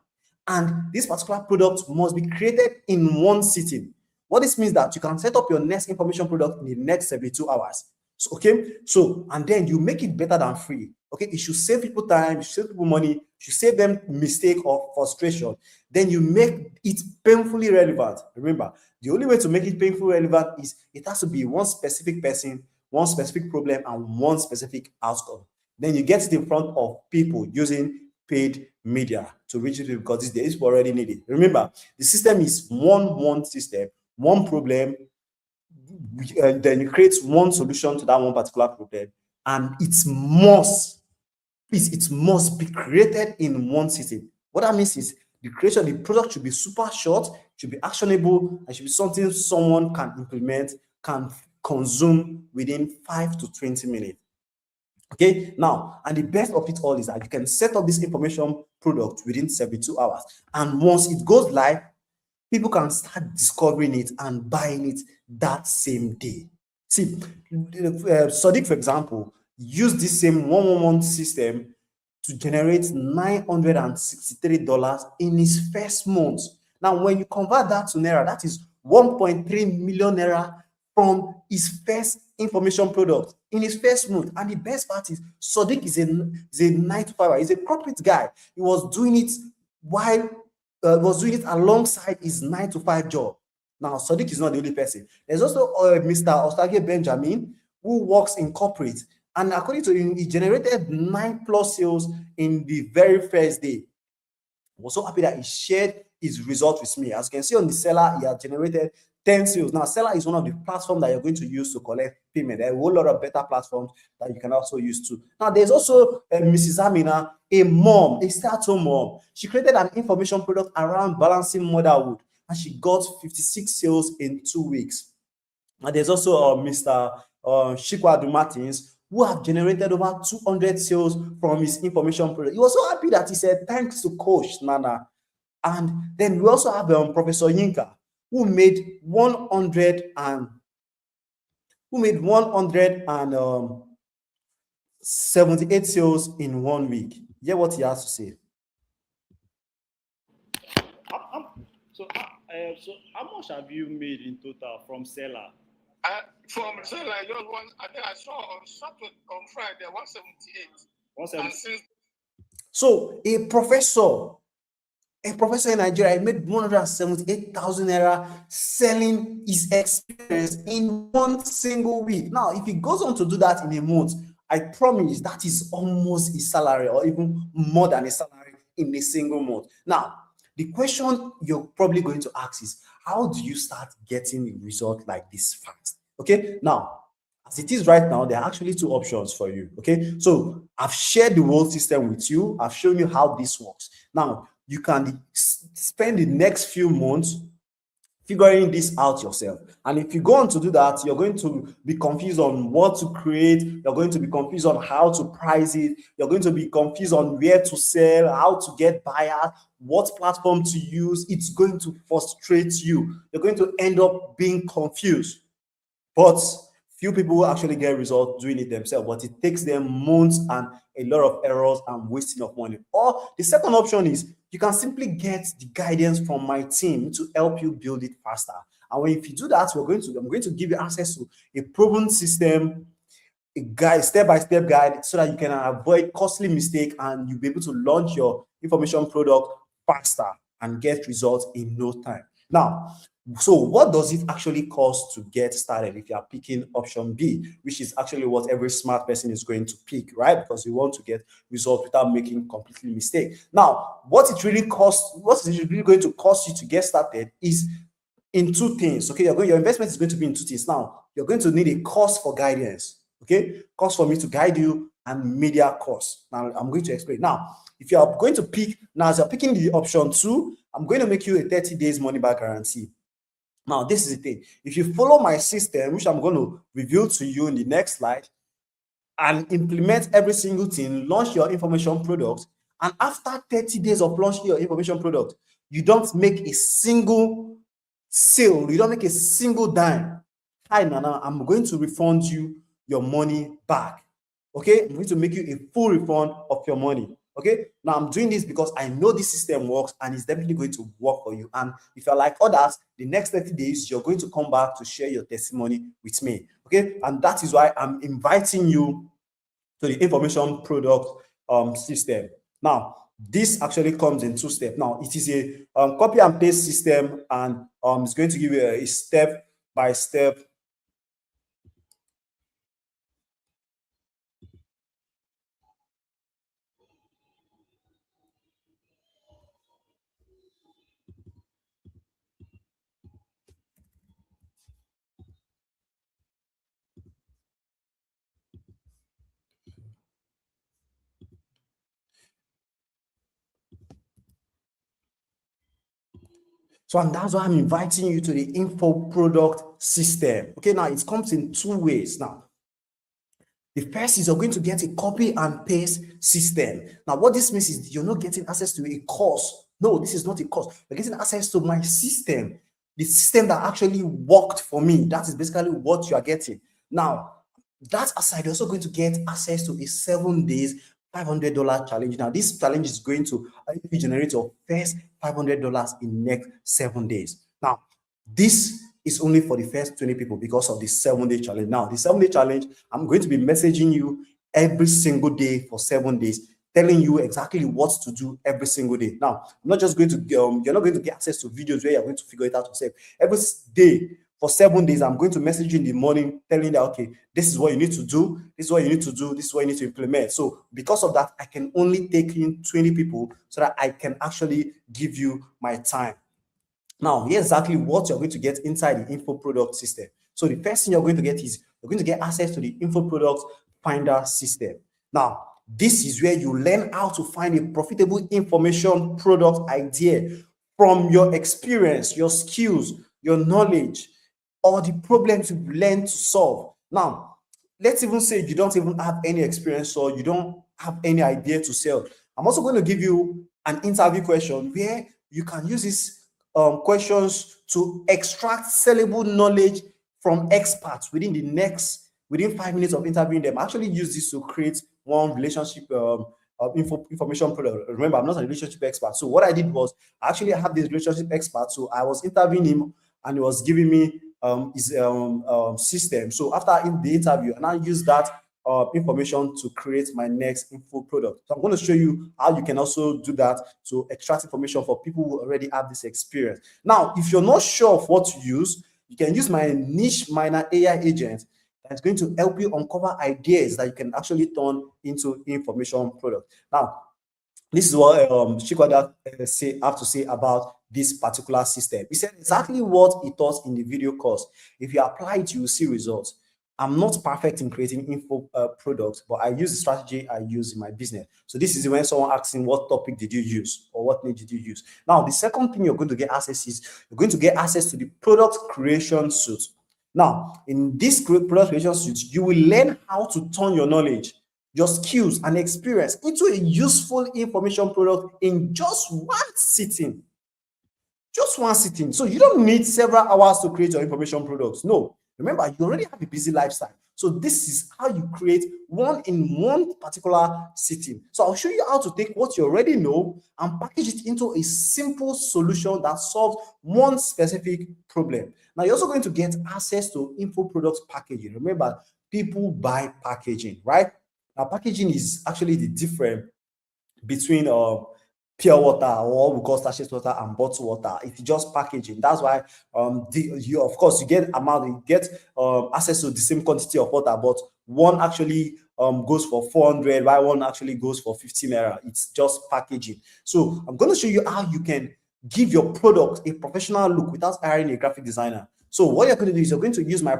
And this particular product must be created in one sitting. What this means that you can set up your next information product in the next 72 hours. So, okay, so, and then you make it better than free. Okay, it should save people time, it should save people money, it should save them mistake or frustration. Then you make it painfully relevant. Remember, the only way to make it painfully relevant is it has to be one specific person, one specific problem, and one specific outcome. Then you get it in front of people using paid media to reach it, because these people already need it. Remember, the system is one system, one problem, and then you create one solution to that one particular problem, and it must be created in one sitting. What that means is the product should be super short, should be actionable, and should be something someone can implement, can consume within 5 to 20 minutes. Okay, now, and the best of it all is that you can set up this information product within 72 hours, and once it goes live, people can start discovering it and buying it that same day. See, Sadiq, for example, used this same 111 system to generate $963 in his first month. Now, when you convert that to Naira, that is 1.3 million Naira from his first information product in his first month. And the best part is, Sadiq is a 9-to-5, he's a corporate guy. He was doing it alongside his 9-to-5 job. Now, Sadiq is not the only person. There's also Mr. Ostage Benjamin, who works in corporate. And according to him, he generated 9+ sales in the very first day. I was so happy that he shared his result with me. As you can see on the Seller, he has generated 10 sales. Now, Seller is one of the platforms that you're going to use to collect payment. There are a whole lot of better platforms that you can also use too. Now, there's also Mrs. Amina, a mom, a stay-at-home mom. She created an information product around balancing motherhood, and she got 56 sales in 2 weeks. And there's also Mr. Shikwadu Martins, who have generated over 200 sales from his information product. He was so happy that he said, thanks to Coach Nana. And then we also have Professor Yinka, who made 178 sales in 1 week. Hear what he has to say. So how much have you made in total from Seller? From Seller, I think I saw on Friday 178. 178. So a professor in Nigeria made 178,000 Naira selling his experience in 1 single week. Now, if he goes on to do that in a month, I promise that is almost his salary, or even more than a salary in a single month. Now, the question you're probably going to ask is, how do you start getting a result like this fast? Okay, now, as it is right now, there are actually 2 options for you. Okay, so I've shared the whole system with you. I've shown you how this works. Now, you can spend the next few months figuring this out yourself. And if you go on to do that, you're going to be confused on what to create. You're going to be confused on how to price it. You're going to be confused on where to sell, how to get buyers, what platform to use. It's going to frustrate you. You're going to end up being confused. But few people actually get results doing it themselves, but it takes them months and a lot of errors and wasting of money. Or the second option is you can simply get the guidance from my team to help you build it faster. And if you do that, I'm going to give you access to a proven system, a guide, step-by-step guide, so that you can avoid costly mistake and you'll be able to launch your information product faster and get results in no time. Now, so what does it actually cost to get started if you are picking option B, which is actually what every smart person is going to pick, right? Because you want to get results without making completely mistake. Now, what is really going to cost you to get started is in two things. Okay, your investment is going to be in two things. Now, you're going to need a cost for guidance. Okay, cost for me to guide you and media cost. Now, I'm going to explain. Now, if you are going to pick, now as you're picking the option 2, I'm going to make you a 30 days money back guarantee. Now, this is the thing. If you follow my system, which I'm going to reveal to you in the next slide, and implement every single thing, launch your information product, and after 30 days of launching your information product, you don't make a single sale, you don't make a single dime. Hi, Nana, I'm going to refund you your money back. Okay, I'm going to make you a full refund of your money. Okay, now I'm doing this because I know this system works and it's definitely going to work for you. And if you're like others, the next 30 days, you're going to come back to share your testimony with me. Okay, and that is why I'm inviting you to the information product system. Now, this actually comes in 2 steps. Now, it is a copy and paste system, and it's going to give you a step-by-step So, and that's why I'm inviting you to the info product system. Okay, now it comes in 2 ways. Now, the first is you're going to get a copy and paste system. Now, what this means is you're not getting access to a course. No, this is not a course. You're getting access to my system, the system that actually worked for me. That is basically what you are getting. Now, that aside, you're also going to get access to a 7 days $500 challenge. Now, this challenge is going to generate your first $500 in next 7 days. Now, this is only for the first 20 people because of the 7-day challenge. Now, the 7-day challenge, I'm going to be messaging you every single day for 7 days, telling you exactly what to do every single day. Now, I'm not just going to, you're not going to get access to videos where you're going to figure it out yourself. Every day, for 7 days, I'm going to message you in the morning, telling you that, okay, this is what you need to do, this is what you need to do, this is what you need to implement. So because of that, I can only take in 20 people so that I can actually give you my time. Now, here's exactly what you're going to get inside the info product system. So the first thing you're going to get is you're going to get access to the info product finder system. Now, this is where you learn how to find a profitable information product idea from your experience, your skills, your knowledge, or the problems you've learned to solve. Now, let's even say you don't even have any experience or you don't have any idea to sell. I'm also going to give you an interview question where you can use these questions to extract sellable knowledge from experts within 5 minutes of interviewing them. I actually use this to create one relationship information product. Remember, I'm not a relationship expert. So what I did was I actually have this relationship expert. So I was interviewing him and he was giving me his system. So after the interview, and I use that information to create my next info product. So I'm going to show you how you can also do that to extract information for people who already have this experience. Now, if you're not sure of what to use, you can use my niche miner AI agent that's going to help you uncover ideas that you can actually turn into information product. Now, this is what Chikwada have to say about this particular system. He said exactly what he taught in the video course. If you apply it, you will see results. I'm not perfect in creating info products, but I use the strategy I use in my business. So this is when someone asks him, what topic did you use or what name did you use? Now, the second thing you're going to get access is you're going to get access to the product creation suite. Now, in this product creation suite, you will learn how to turn your knowledge, your skills and experience into a useful information product in just one sitting. Just one sitting. So you don't need several hours to create your information products. No. Remember, you already have a busy lifestyle. So this is how you create one in one particular sitting. So I'll show you how to take what you already know and package it into a simple solution that solves one specific problem. Now, you're also going to get access to info products packaging. Remember, people buy packaging, right? Now, packaging is actually the difference between pure water, or what we call sachet water, and bottled water. It's just packaging. That's why you of course you get access to the same quantity of water, but one actually goes for 400, while one actually goes for 15 naira. It's just packaging. So I'm going to show you how you can give your product a professional look without hiring a graphic designer. So what you're going to do is you're going to use my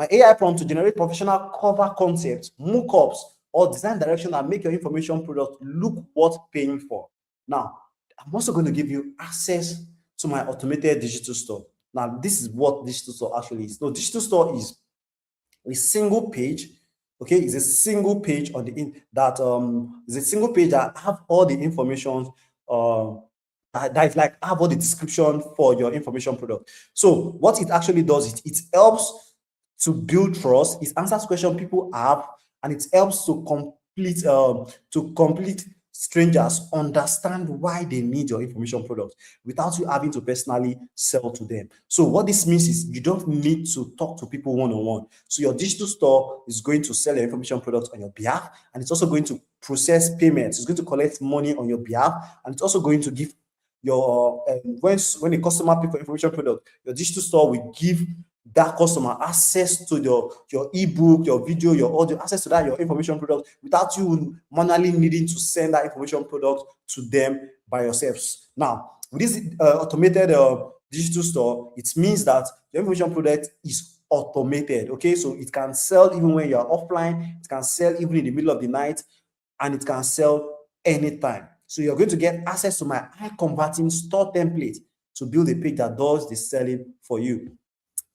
AI prompt to generate professional cover concepts, mockups, or design direction and make your information product look worth paying for. Now, I'm also going to give you access to my automated digital store. Now, this is what digital store actually is. So, digital store is a single page. Okay, it's a single page on the is a single page that have all the information. That is like have all the description for your information product. So, what it actually does is it helps to build trust. It answers questions people have, and it helps to complete strangers understand why they need your information product without you having to personally sell to them. So what this means is you don't need to talk to people one-on-one. So your digital store is going to sell your information product on your behalf, and it's also going to process payments. It's going to collect money on your behalf, and it's also going to give your when a customer pays for information product, your digital store will give that customer access to your ebook, your video, your audio, access to that your information product without you manually needing to send that information product to them by yourselves. Now, with this automated digital store, it means that your information product is automated. Okay, so it can sell even when you are offline, it can sell even in the middle of the night, and it can sell anytime. So you're going to get access to my high converting store template to build a page that does the selling for you.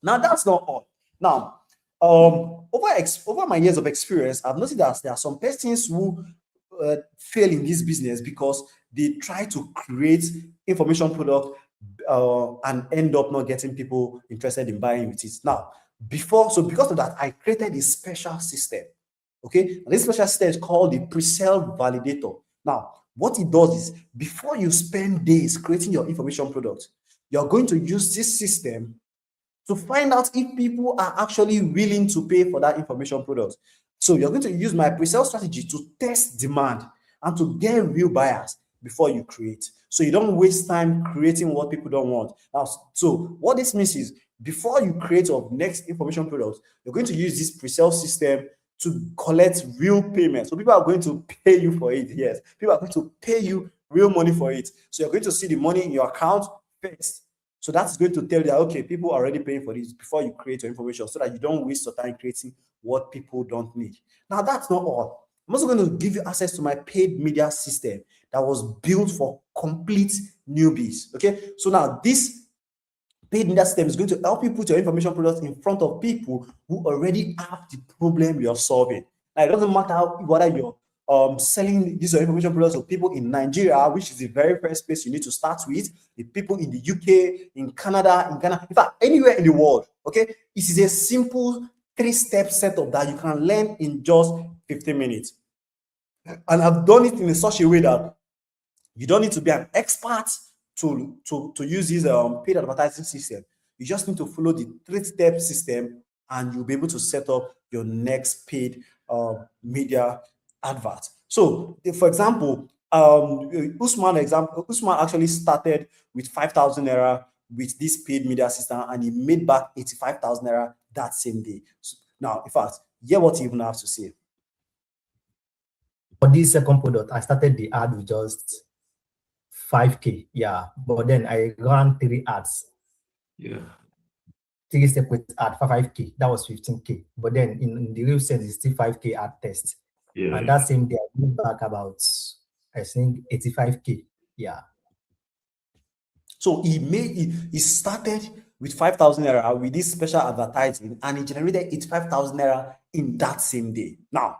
Now, that's not all. Now, over my years of experience, I've noticed that there are some persons who fail in this business because they try to create information product and end up not getting people interested in buying with it. Now, because of that, I created a special system. Okay, and this special system is called the pre-sale validator. Now, what it does is before you spend days creating your information product, you're going to use this system to find out if people are actually willing to pay for that information product. So you're going to use my pre-sale strategy to test demand and to get real buyers before you create. So you don't waste time creating what people don't want. Now, so what this means is before you create your next information product, you're going to use this pre-sale system to collect real payments. So people are going to pay you for it. Yes, people are going to pay you real money for it. So you're going to see the money in your account first. So that's going to tell you that, okay, people are already paying for this before you create your information so that you don't waste your time creating what people don't need. Now, that's not all. I'm also going to give you access to my paid media system that was built for complete newbies. Okay, so now this paid media system is going to help you put your information products in front of people who already have the problem you're solving. Now, it doesn't matter whether you're selling these information products to people in Nigeria, which is the very first place you need to start with, the people in the UK, in Canada, in Ghana, in fact, anywhere in the world. Okay, it is a simple 3-step setup that you can learn in just 15 minutes. And I've done it in such a way that you don't need to be an expert to use this paid advertising system. You just need to follow the 3-step system and you'll be able to set up your next paid media advert. So, for example, Usman actually started with 5,000 naira with this paid media system, and he made back 85,000 naira that same day. So, now, in fact, hear what he even has to say. For this second product, I started the ad with just 5K, yeah, but then I ran 3 ads. Yeah. 3-step with ad for 5K. That was 15K. But then in the real sense, it's still 5K ad test. Yeah. And that same day, I went back about, I think, 85K. Yeah. So he started with 5,000 naira with this special advertising, and he generated 85,000 naira in that same day. Now,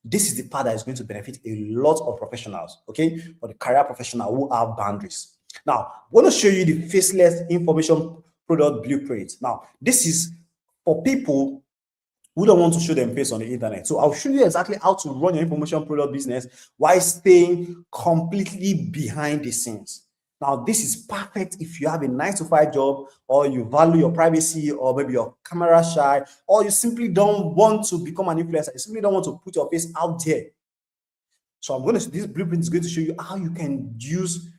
this is the part that is going to benefit a lot of professionals, okay, for the career professional who have boundaries. Now, I'm going to show you the faceless information product blueprint. Now, this is for people who don't want to show them face on the internet. So I'll show you exactly how to run your information product business while staying completely behind the scenes. Now, this is perfect if you have a 9-to-5 job, or you value your privacy, or maybe you're camera shy, or you simply don't want to become an influencer. You simply don't want to put your face out there. So this blueprint is going to show you how you can use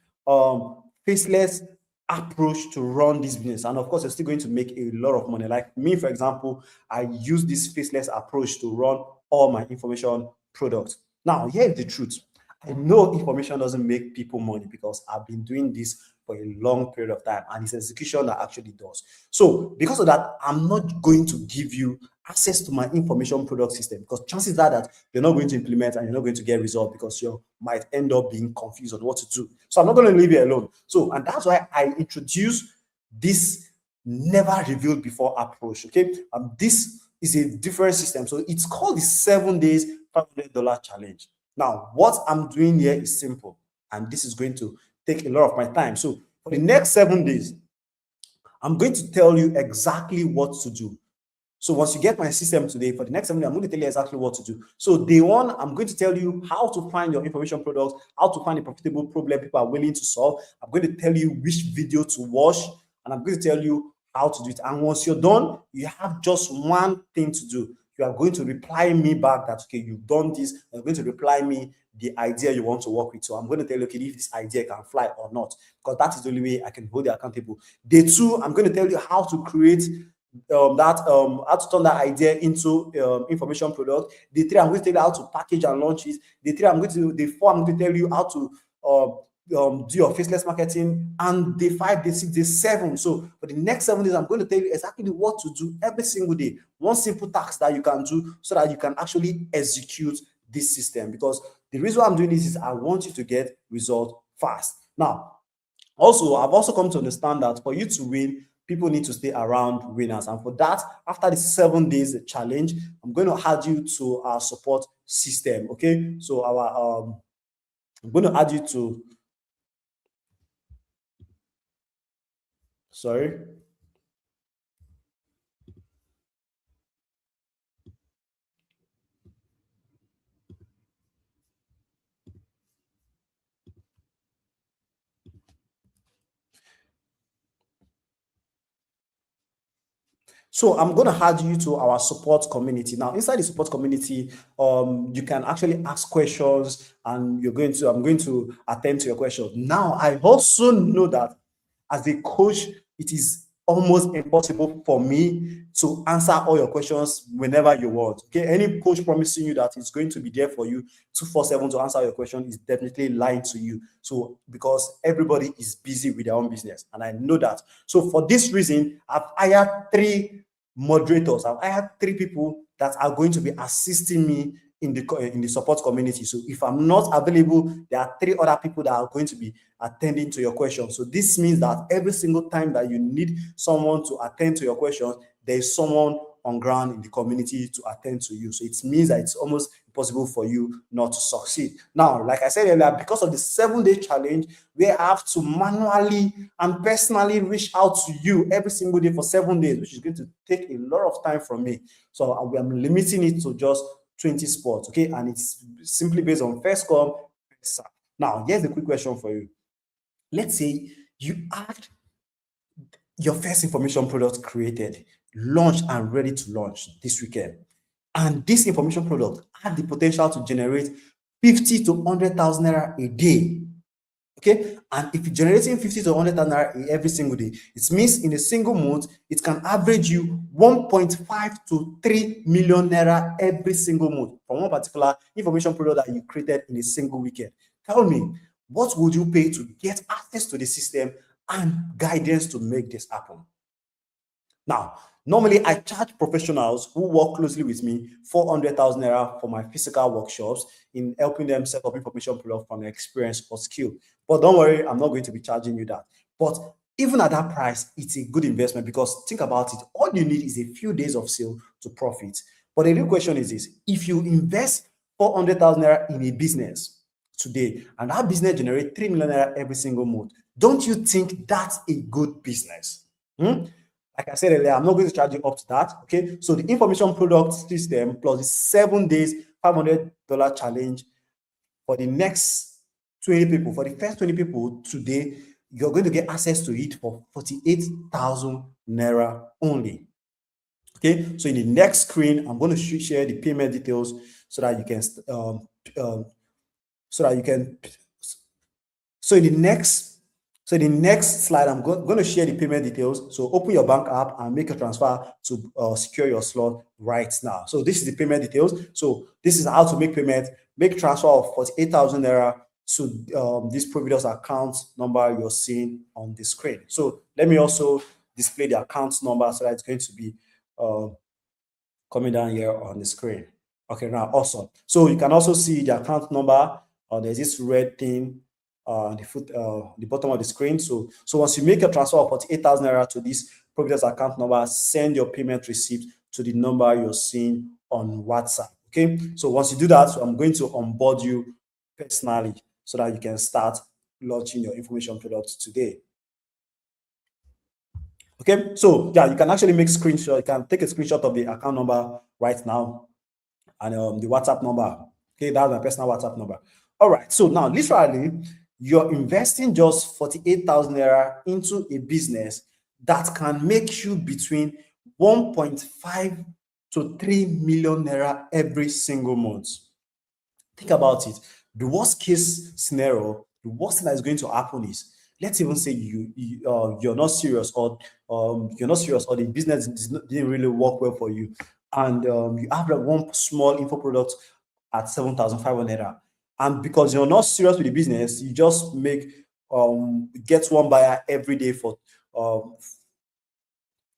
faceless approach to run this business. And of course, you're still going to make a lot of money. Like me, for example, I use this faceless approach to run all my information products. Now, here's the truth. I know information doesn't make people money because I've been doing this for a long period of time, and it's execution that actually does. So because of that, I'm not going to give you access to my information product system, because chances are that you're not going to implement and you're not going to get results, because you might end up being confused on what to do. So I'm not going to leave you alone. So, and that's why I introduce this never revealed before approach. Okay, this is a different system. So it's called the 7 days $500 challenge. Now, what I'm doing here is simple, and this is going to take a lot of my time. So for the next 7 days, I'm going to tell you exactly what to do. So once you get my system today, for the next 7 days, I'm going to tell you exactly what to do. So day one, I'm going to tell you how to find your information products, how to find a profitable problem people are willing to solve. I'm going to tell you which video to watch, and I'm going to tell you how to do it. And once you're done, you have just one thing to do. You are going to reply me back that, okay, you've done this, and you're going to reply me the idea you want to work with. So I'm going to tell you, okay, if this idea can fly or not, because that is the only way I can hold you accountable. Day two, I'm going to tell you how to create how to turn that idea into information product. Day three, I'm going to tell you how to package and launch it. Day four, I'm going to tell you how to do your faceless marketing. And day 5, day 6, day 7. So for the next 7 days, I'm going to tell you exactly what to do every single day. One simple task that you can do so that you can actually execute this system. Because the reason why I'm doing this is I want you to get results fast. Now, also, I've also come to understand that for you to win, people need to stay around winners. And for that, after the 7 days challenge, I'm going to add you to our support system. Okay, so I'm going to add you to sorry. So I'm going to add you to our support community. Now, inside the support community, you can actually ask questions, and I'm going to attend to your questions. Now, I also know that as a coach, it is almost impossible for me to answer all your questions whenever you want. Okay, any coach promising you that it's going to be there for you 24/7 to answer your question is definitely lying to you. So because everybody is busy with their own business, and I know that. So for this reason, I've hired 3 moderators. I've hired 3 people that are going to be assisting me in the support community. So if I'm not available, there are 3 other people that are going to be attending to your questions. So this means that every single time that you need someone to attend to your questions, there is someone on ground in the community to attend to you. So it means that it's almost impossible for you not to succeed. Now, like I said earlier, because of the 7-day challenge, we have to manually and personally reach out to you every single day for 7 days, which is going to take a lot of time from me. So I'm limiting it to just 20 spots, okay? And it's simply based on first come, first serve. Now, here's a quick question for you. Let's say you had your first information product created, launched, and ready to launch this weekend. And this information product had the potential to generate 50 to 100,000 naira a day. Okay, and if you're generating 50 to 100,000 naira every single day, it means in a single month, it can average you 1.5 to 3 million naira every single month from one particular information product that you created in a single weekend. Tell me, what would you pay to get access to the system and guidance to make this happen? Now, normally I charge professionals who work closely with me 400,000 naira for my physical workshops in helping them set up information product from experience or skill. But don't worry, I'm not going to be charging you that. But even at that price, it's a good investment because think about it. All you need is a few days of sale to profit. But the real question is this: if you invest 400,000 naira in a business today and that business generates 3 million naira every single month, don't you think that's a good business? Like I said earlier, I'm not going to charge you up to that. Okay, so the information product system plus the 7 days $500 challenge for the next 20 people, for the first 20 people today, you're going to get access to it for 48,000 naira only. Okay, so in the next screen, I'm going to share the payment details so that you can so in the next slide, I'm going to share the payment details. So open your bank app and make a transfer to secure your slot right now. So this is the payment details. So this is how to make payment. Make transfer of 48,000 naira to this Providus account number you're seeing on the screen. So let me also display the account number so that it's going to be coming down here on the screen. Okay, now awesome. So you can also see the account number. There's this red thing the bottom of the screen. So once you make a transfer of 48,000 naira to this Providus account number, send your payment receipt to the number you're seeing on WhatsApp. Okay, so once you do that, I'm going to onboard you personally so that you can start launching your information products today. Okay, so yeah, you can actually make screenshot. You can take a screenshot of the account number right now and the WhatsApp number. Okay, that's my personal WhatsApp number. All right, so now literally you're investing just 48,000 naira into a business that can make you between 1.5 to 3 million naira every single month. Think about it. The worst case scenario, the worst thing that is going to happen is, let's even say you're not serious, or or the business didn't really work well for you, and you have like one small info product at 7,500 naira. And because you're not serious with the business, you just make get one buyer every day for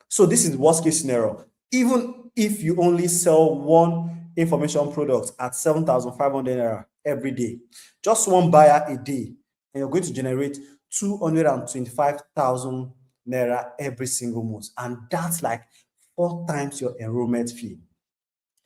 so this is the worst case scenario. Even if you only sell one information product at 7,500 naira every day, just one buyer a day, and you're going to generate 225,000 naira every single month, and that's like 4 times your enrollment fee.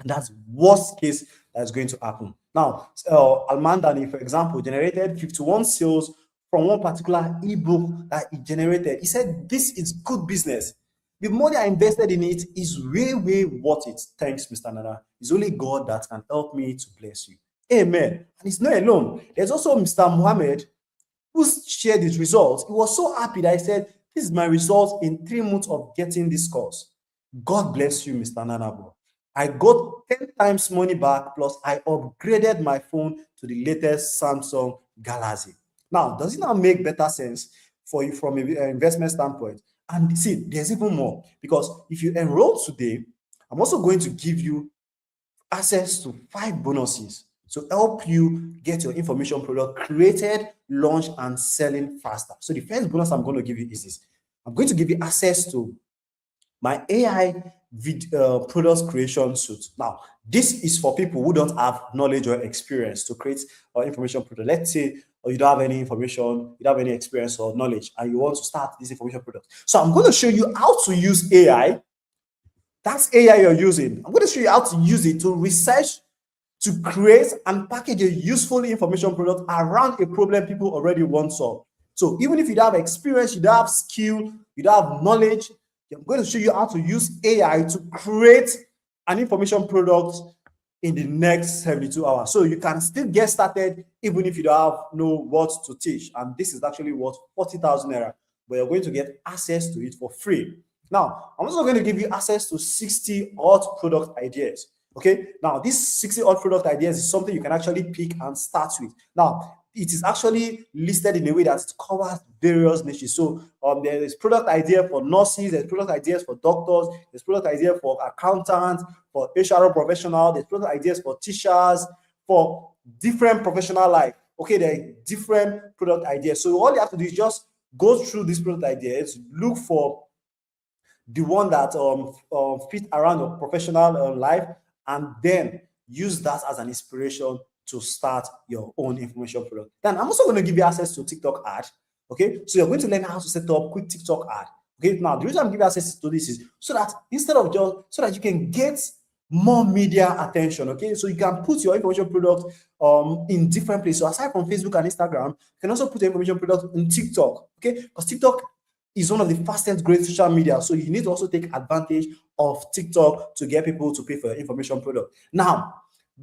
And that's worst case that's going to happen. Now, Almandani, for example, generated 51 sales from one particular ebook that he generated. He said, this is good business. The money I invested in it is way, way worth it. Thanks, Mr. Nana. It's only God that can help me to bless you. Amen. And he's not alone. There's also Mr. Mohammed, who shared his results. He was so happy that he said, this is my results in 3 months of getting this course. God bless you, Mr. Nana, bro. I got 10 times money back, plus I upgraded my phone to the latest Samsung Galaxy. Now, does it now make better sense for you from an investment standpoint? And see, there's even more, because if you enroll today, I'm also going to give you access to 5 bonuses to help you get your information product created, launched, and selling faster. So the first bonus I'm going to give you is this. I'm going to give you access to my AI products creation suite. Now, this is for people who don't have knowledge or experience to create information product. Let's say you don't have any information, you don't have any experience or knowledge, and you want to start this information product. So I'm going to show you how to use AI. That's AI you're using. I'm going to show you how to use it to research, to create and package a useful information product around a problem people already want solved. So even if you don't have experience, you don't have skill, you don't have knowledge, I'm going to show you how to use AI to create an information product in the next 72 hours. So you can still get started even if you don't know what to teach. And this is actually worth 40,000 naira, but you're going to get access to it for free. Now, I'm also going to give you access to 60 odd product ideas. Okay, now these 60 odd product ideas is something you can actually pick and start with. Now, it is actually listed in a way that it covers various niches. So there is product idea for nurses, there's product ideas for doctors, there's product idea for accountants, for HR professionals, there's product ideas for teachers, for different professional life. Okay, there are different product ideas. So all you have to do is just go through these product ideas, look for the one that fit around your professional life, and then use that as an inspiration to start your own information product. Then I'm also going to give you access to TikTok ad. Okay, so you're going to learn how to set up quick TikTok ad. Okay, now the reason I'm giving access to this is so that instead of just so that you can get more media attention. Okay, so you can put your information product in different places. So aside from Facebook and Instagram, you can also put your information product in TikTok. Okay, because TikTok is one of the fastest growing social media, so you need to also take advantage of TikTok to get people to pay for your information product. Now,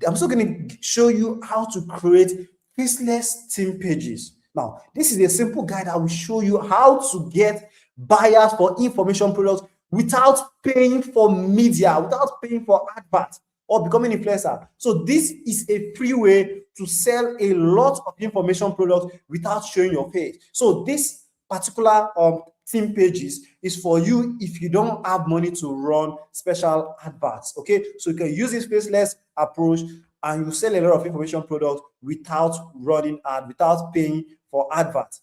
I'm also going to show you how to create faceless team pages. Now, this is a simple guide that will show you how to get buyers for information products without paying for media, without paying for adverts or becoming influencer. So this is a free way to sell a lot of information products without showing your face. So this particular team pages is for you if you don't have money to run special adverts. Okay, so you can use this faceless approach and you sell a lot of information products without running ad, without paying for adverts.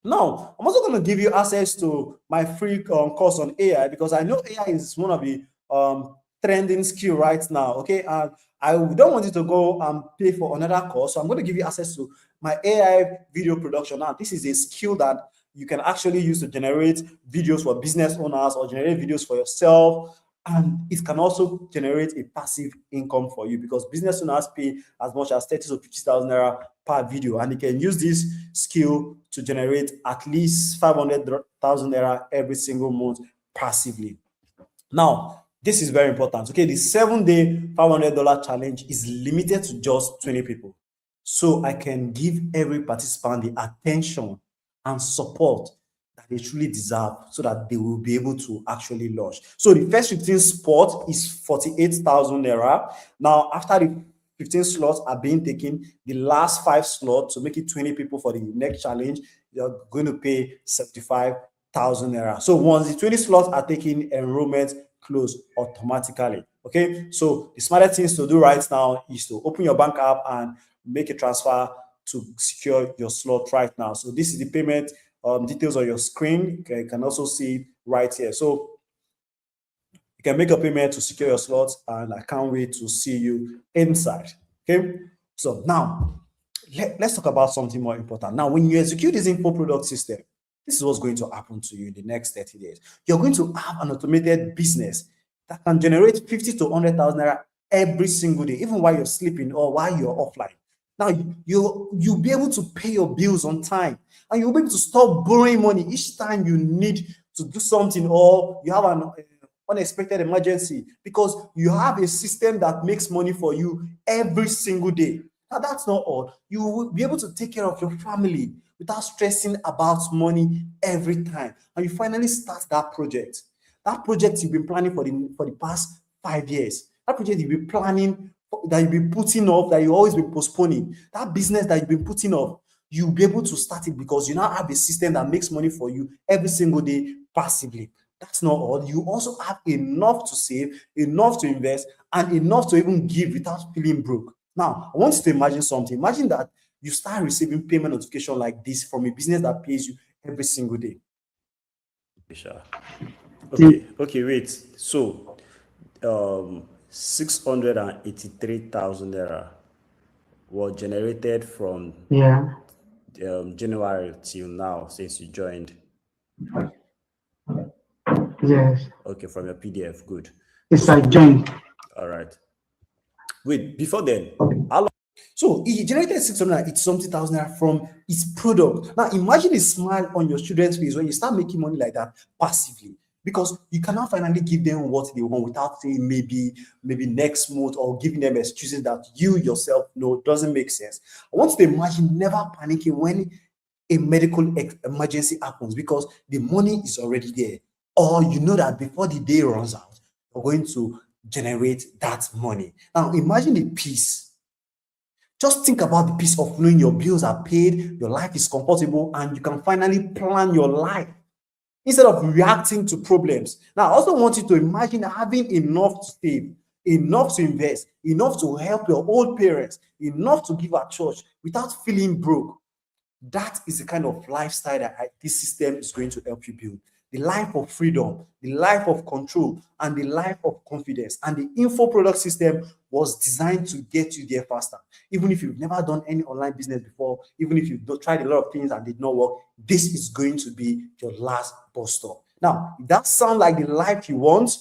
Now, I'm also going to give you access to my free course on AI, because I know AI is one of the trending skill right now. Okay, and I don't want you to go and pay for another course, so I'm going to give you access to my AI video production. Now, this is a skill that you can actually use to generate videos for business owners or generate videos for yourself, and it can also generate a passive income for you, because business owners pay as much as 30 to 50,000 naira per video, and you can use this skill to generate at least 500,000 naira every single month passively. Now, this is very important. Okay, the 7-day $500 challenge is limited to just 20 people, so I can give every participant the attention and support that they truly deserve, so that they will be able to actually launch. So the first 15 spot is 48,000 naira. Now, after the 15 slots are being taken, the last 5 slots, to make it 20 people for the next challenge, you're going to pay 75,000 naira. So once the 20 slots are taken, enrollment close automatically. Okay, so the smartest things to do right now is to open your bank app and make a transfer to secure your slot right now. So this is the payment details on your screen. You can also see it right here. So you can make a payment to secure your slot, and I can't wait to see you inside. Okay, so now let's talk about something more important. Now, when you execute this info product system, this is what's going to happen to you in the next 30 days. You're going to have an automated business that can generate 50 to 100,000 naira every single day, even while you're sleeping or while you're offline. Now, you'll be able to pay your bills on time, and you'll be able to stop borrowing money each time you need to do something, or you have an unexpected emergency, because you have a system that makes money for you every single day. Now, that's not all. You will be able to take care of your family without stressing about money every time. And you finally start that project. That project you've been planning for the past 5 years. That project you've been planning, that you've been putting off, that you've always been postponing. That business that you've been putting off, you'll be able to start it, because you now have a system that makes money for you every single day passively. That's not all. You also have enough to save, enough to invest, and enough to even give without feeling broke. Now, I want you to imagine something. Imagine that you start receiving payment notification like this from a business that pays you every single day. Sure. Okay, wait. So, 683,000 naira was generated from January till now, since you joined. Yes. Okay, from your PDF, good. Yes, I joined. All right. Wait, before then, Okay. So he generated 680,000 naira from his product. Now imagine a smile on your children's face when you start making money like that passively, because you cannot finally give them what they want without saying maybe next month, or giving them excuses that you yourself know doesn't make sense. I want you to imagine never panicking when a medical emergency happens, because the money is already there, or you know that before the day runs out, you're going to generate that money. Now imagine the peace. Just think about the peace of knowing your bills are paid, your life is comfortable, and you can finally plan your life instead of reacting to problems. Now, I also want you to imagine having enough to save, enough to invest, enough to help your old parents, enough to give at church without feeling broke. That is the kind of lifestyle that this system is going to help you build. the life of freedom, the life of control, and the life of confidence. And the info product system was designed to get you there faster. Even if you've never done any online business before, even if you've tried a lot of things and did not work, this is going to be your last bus stop. Now, if that sounds like the life you want,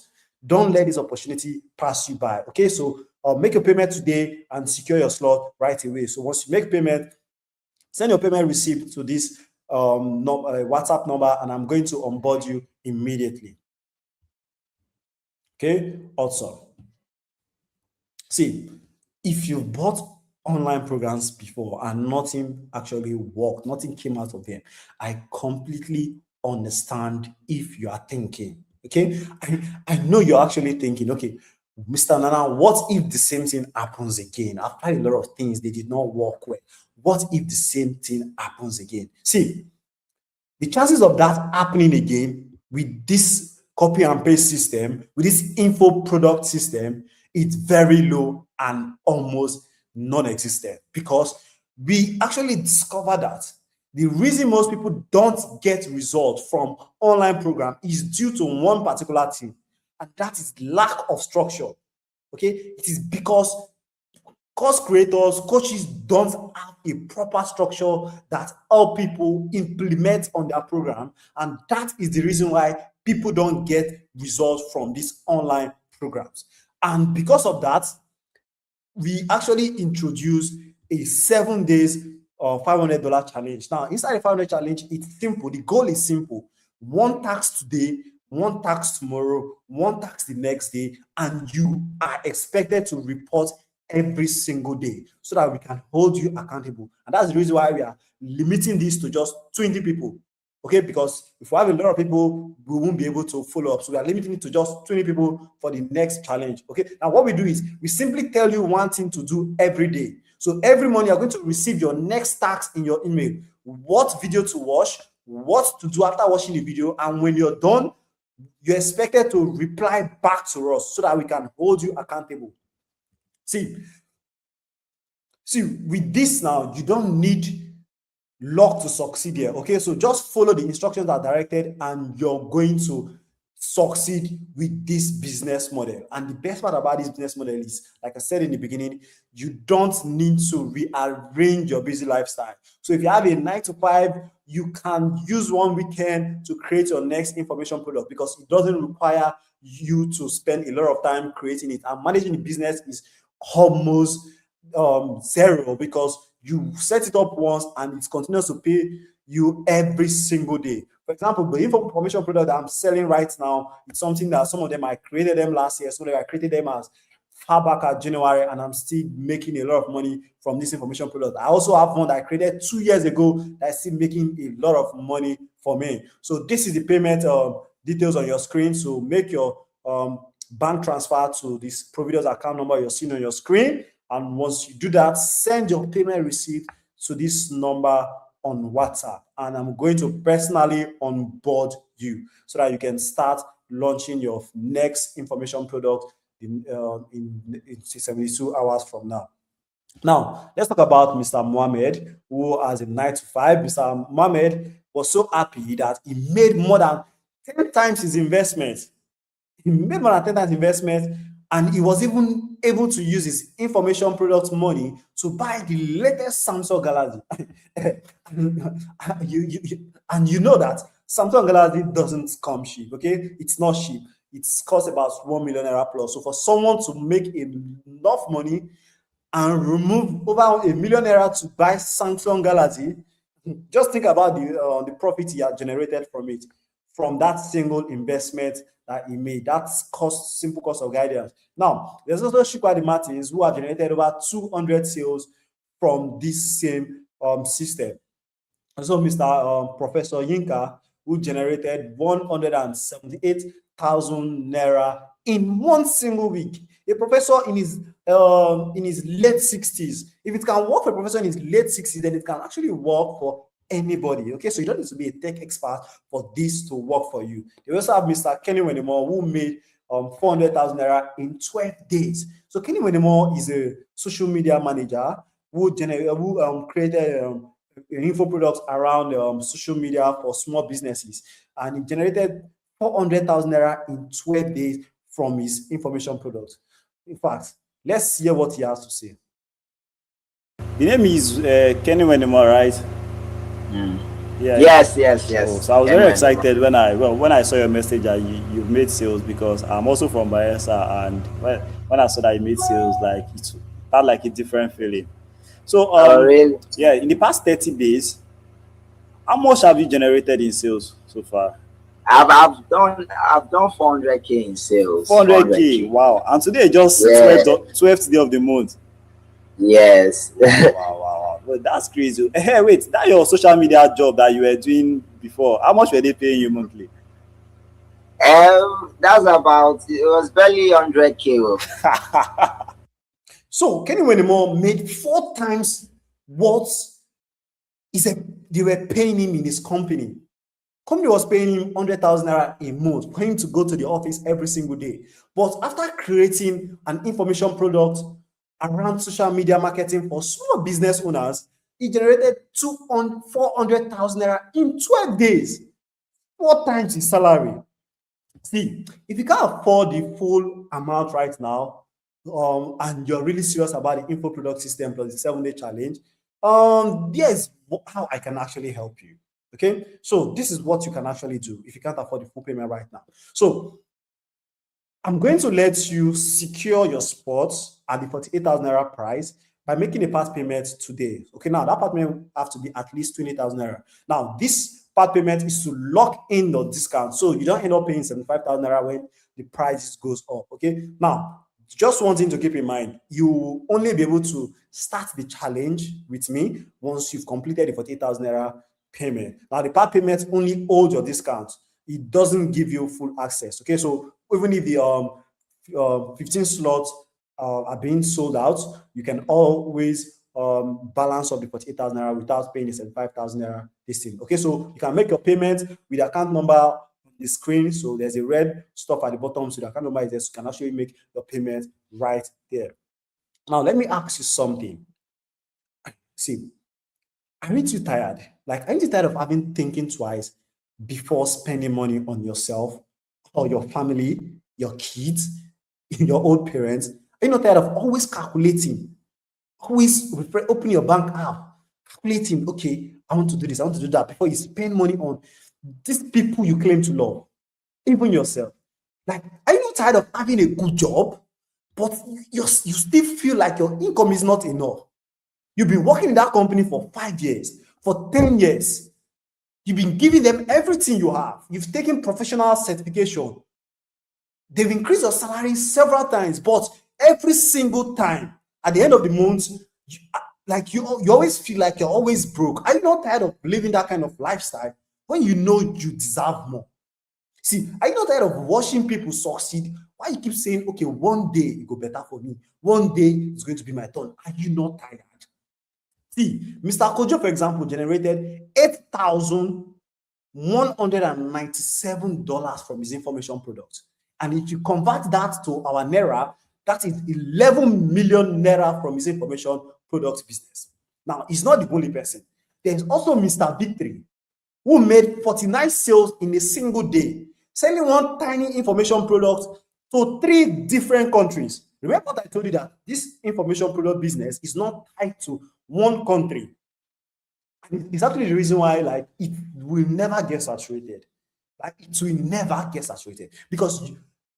don't let this opportunity pass you by. Okay, so make a payment today and secure your slot right away. So once you make payment, send your payment receipt to this WhatsApp number, and I'm going to onboard you immediately. Okay, awesome. See, if you've bought online programs before and nothing actually worked, nothing came out of them, I completely understand if you are thinking, okay? I know you're actually thinking, okay, Mr. Nana, what if the same thing happens again? I've tried a lot of things, they did not work well. What if the same thing happens again? See, the chances of that happening again with this copy and paste system, with this info product system, it's very low and almost non-existent, because we actually discovered that the reason most people don't get results from online program is due to one particular thing, and that is lack of structure. Okay, it is because course creators, coaches don't have a proper structure that help people implement on their program, and that is the reason why people don't get results from these online programs. And because of that, we actually introduced a 7 days $500 challenge. Now, inside the $500 challenge, it's simple. The goal is simple: 1 task today, 1 task tomorrow, 1 task the next day, and you are expected to report every single day so that we can hold you accountable. And that's the reason why we are limiting this to just 20 people. Okay, because if we have a lot of people, we won't be able to follow up. So we are limiting it to just 20 people for the next challenge. Okay, now what we do is we simply tell you one thing to do every day. So every morning you're going to receive your next task in your email: what video to watch, what to do after watching the video, and when you're done, you're expected to reply back to us so that we can hold you accountable. See, with this now, you don't need luck to succeed here. Okay, so just follow the instructions that are directed and you're going to succeed with this business model. And the best part about this business model is, like I said in the beginning, you don't need to rearrange your busy lifestyle. So if you have a 9 to 5, you can use one weekend to create your next information product, because it doesn't require you to spend a lot of time creating it. And managing the business is almost zero, because you set it up once and it continues to pay you every single day. For example, the information product that I'm selling right now, it's something that some of them I created them last year, some of them I created them as far back at January, and I'm still making a lot of money from this information product. I also have one that I created 2 years ago that is still making a lot of money for me. So this is the payment details on your screen. So make your bank transfer to this Providus account number you're seeing on your screen. And once you do that, send your payment receipt to this number on WhatsApp, and I'm going to personally onboard you so that you can start launching your next information product in 72 hours from now. Now, let's talk about Mr. Mohammed, who has a 9 to 5. Mr. Mohammed was so happy that he made more than 10 times his investment. He made more than 10 times investment, and he was even able to use his information product money to buy the latest Samsung Galaxy. And you know that Samsung Galaxy doesn't come cheap, okay? It's not cheap. It's cost about 1 million naira plus. So for someone to make enough money and remove over 1 million naira to buy Samsung Galaxy, just think about the profit he had generated from it, from that single investment that he made. That's simple cost of guidance. Now, there's also Shikwadi Martins, who have generated over 200 sales from this same system. Also, Mr. Professor Yinka, who generated 178,000 naira in one single week. A professor in his late 60s. If it can work for a professor in his late 60s, then it can actually work for anybody. Okay, so you don't need to be a tech expert for this to work for you. They also have Mr. Kenny Wenemo, who made 400,000 naira in 12 days. So Kenny Wenemo is a social media manager who created info products around social media for small businesses, and he generated 400,000 naira in 12 days from his information products. In fact, let's hear what he has to say. The name is Kenny Wenema, right? Yeah. Yes. Oh, so I was very excited when I saw your message that you made sales, because I'm also from Bayelsa, and when I saw that you made sales, like it felt like a different feeling. So Really? yeah, in the past 30 days, how much have you generated in sales so far? I've done 400K in sales. 400K. Wow. And today just Yeah. 12th day of the month. Yes. Wow. Well, that's crazy. Hey, wait, that your social media job that you were doing before, how much were they paying you monthly? That's about, it was barely 100K. So Kenny Wenemo made 4 times what they were paying him in his company. Company was paying him 100,000 naira a month for him to go to the office every single day. But after creating an information product around social media marketing for small business owners, he generated 400,000 naira in 12 days, 4 times his salary. See, if you can't afford the full amount right now, and you're really serious about the info product system plus the 7-day challenge, here's how I can actually help you. Okay, so this is what you can actually do if you can't afford the full payment right now. So I'm going to let you secure your spots at the 48,000 naira price by making a part payment today. Okay, now that part payment have to be at least 20,000 naira. Now this part payment is to lock in the discount, so you don't end up paying 75,000 naira when the price goes up. Okay, now just one thing to keep in mind: you will only be able to start the challenge with me once you've completed the 48,000 naira payment. Now the part payment only holds your discount. It doesn't give you full access. Okay, so even if the 15 slots are being sold out, you can always balance up the 48,000 naira without paying the 75,000 naira this thing. Okay, so you can make your payment with the account number on the screen. So there's a red stuff at the bottom, so the account number is there, so you can actually make your payment right there. Now let me ask you something. See, aren't you tired? Like, aren't you tired of thinking twice before spending money on yourself or your family, your kids, your old parents? Are you not tired of always calculating, always open your bank app, calculating, okay, I want to do this, I want to do that, before you spend money on these people you claim to love, even yourself? Like, are you not tired of having a good job, but you still feel like your income is not enough? You've been working in that company for 5 years, for 10 years. You've been giving them everything you have. You've taken professional certification. They've increased your salary several times, but every single time, at the end of the month, you always feel like you're always broke. Are you not tired of living that kind of lifestyle when you know you deserve more? See, are you not tired of watching people succeed? Why you keep saying, okay, one day it go better for me. One day it's going to be my turn. Are you not tired? See, Mr. Kojo, for example, generated $8,197 from his information product. And if you convert that to our Naira, that is 11 million Naira from his information product business. Now, he's not the only person. There's also Mr. Victory, who made 49 sales in a single day, selling one tiny information product to 3 different countries. Remember that I told you that this information product business is not tied to one country. And it's actually the reason why, like, it will never get saturated. Like, it will never get saturated, because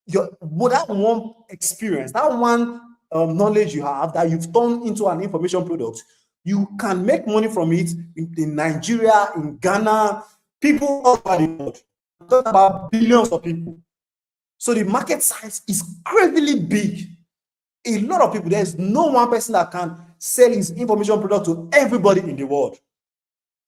that one experience, that one knowledge you have that you've turned into an information product, you can make money from it in Nigeria, in Ghana, people all over the world. I'm talking about billions of people. So the market size is crazily big. A lot of people, there's no one person that can sell his information product to everybody in the world.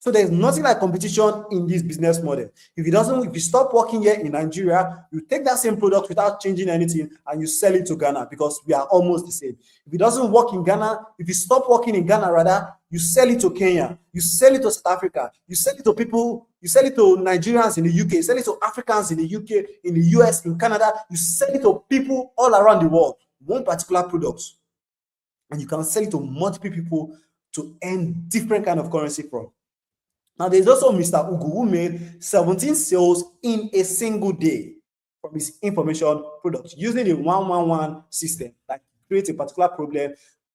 So there's nothing like competition in this business model. If you stop working here in Nigeria, you take that same product without changing anything and you sell it to Ghana, because we are almost the same. If it doesn't work in Ghana, if you stop working in Ghana, rather, you sell it to Kenya, you sell it to South Africa, you sell it to people, you sell it to Nigerians in the UK, you sell it to Africans in the UK, in the US, in Canada, you sell it to people all around the world, one particular product. And you can sell it to multiple people to earn different kind of currency from. Now, there's also Mr. Ugu who made 17 sales in a single day from his information product using a 111 system that creates a particular problem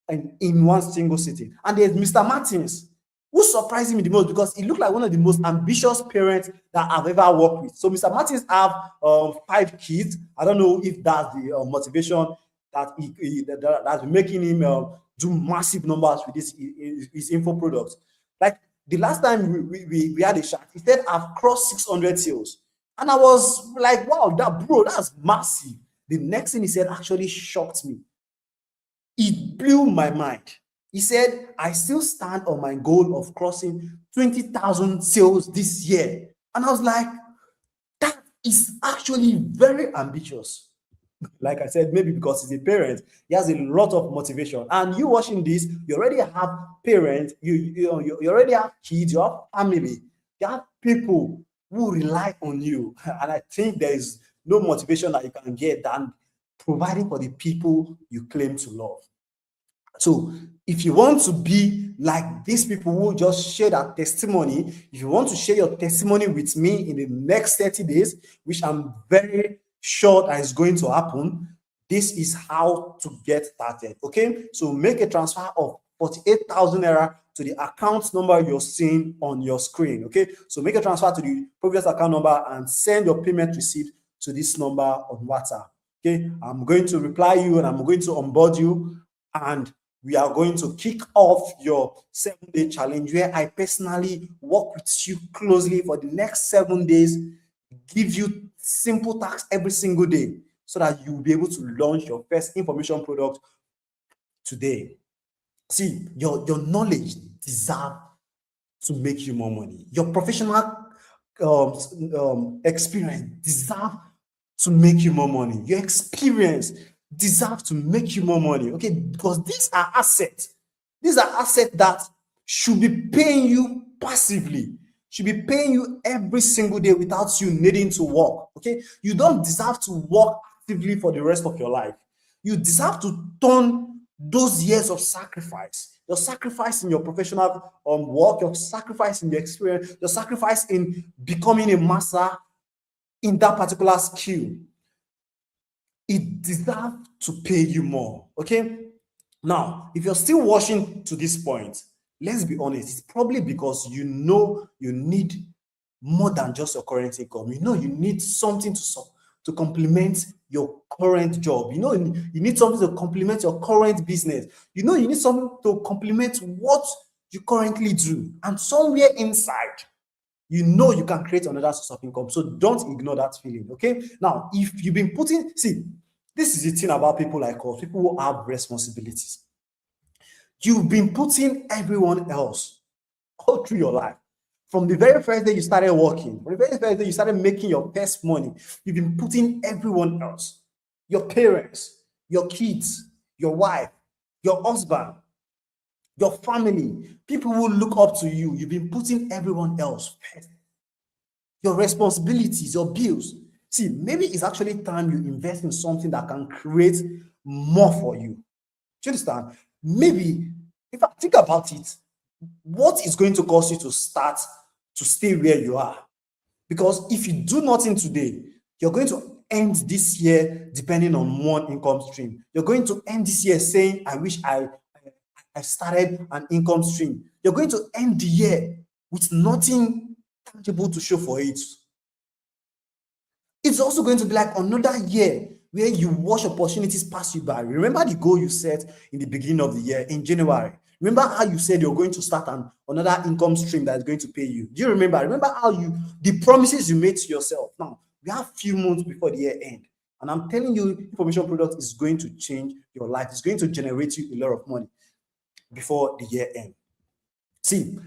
and in one single sitting. And there's Mr. Martins, who surprised me the most because he looked like one of the most ambitious parents that I've ever worked with. So Mr. Martins have 5 kids. I don't know if that's the motivation that that's making him do massive numbers with his info products. Like the last time we had a chat, he said I've crossed 600 sales. And I was like, wow, that's massive. The next thing he said actually shocked me. It blew my mind. He said, I still stand on my goal of crossing 20,000 sales this year. And I was like, that is actually very ambitious. Like I said, maybe because he's a parent, he has a lot of motivation. And you watching this, you already have parents, you already have kids, you have family, you have people who rely on you. And I think there is no motivation that you can get than providing for the people you claim to love. So if you want to be like these people who just share that testimony, if you want to share your testimony with me in the next 30 days, which I'm very sure that is going to happen, this is how to get started. Okay, so make a transfer of 48,000 naira to the account number you're seeing on your screen. Okay, so make a transfer to the previous account number and send your payment receipt to this number on WhatsApp. Okay, I'm going to reply you and I'm going to onboard you, and we are going to kick off your 7-day challenge where I personally work with you closely for the next 7 days, give you simple tasks every single day so that you'll be able to launch your first information product today. See, your knowledge deserves to make you more money. Your professional experience deserves to make you more money. Your experience deserve to make you more money, okay? Because these are assets. These are assets that should be paying you passively, should be paying you every single day without you needing to work, okay? You don't deserve to work actively for the rest of your life. You deserve to turn those years of sacrifice, your sacrifice in your professional work, your sacrifice in the experience, your sacrifice in becoming a master in that particular skill. It deserves to pay you more, okay? Now, if you're still watching to this point, let's be honest, it's probably because you know you need more than just your current income. You know you need something to complement your current job. You know you need something to complement your current business. You know you need something to complement what you currently do. And somewhere inside, you know you can create another source of income. So don't ignore that feeling, okay? Now, if you've been putting, see, this is the thing about people like us, people who have responsibilities. You've been putting everyone else all through your life. From the very first day you started working, from the very first day you started making your first money, you've been putting everyone else, your parents, your kids, your wife, your husband, your family, people who look up to you, you've been putting everyone else first. Your responsibilities, your bills. See, maybe it's actually time you invest in something that can create more for you. Do you understand? Maybe, if I think about it, what is going to cause you to start to stay where you are? Because if you do nothing today, you're going to end this year depending on one income stream. You're going to end this year saying, I wish I started an income stream. You're going to end the year with nothing tangible to show for it. It's also going to be like another year where you watch opportunities pass you by. Remember the goal you set in the beginning of the year in January. Remember how you said you're going to start another income stream that is going to pay you. Do you remember? Remember how the promises you made to yourself. Now, we have a few months before the year end. And I'm telling you, information product is going to change your life. It's going to generate you a lot of money before the year end. See,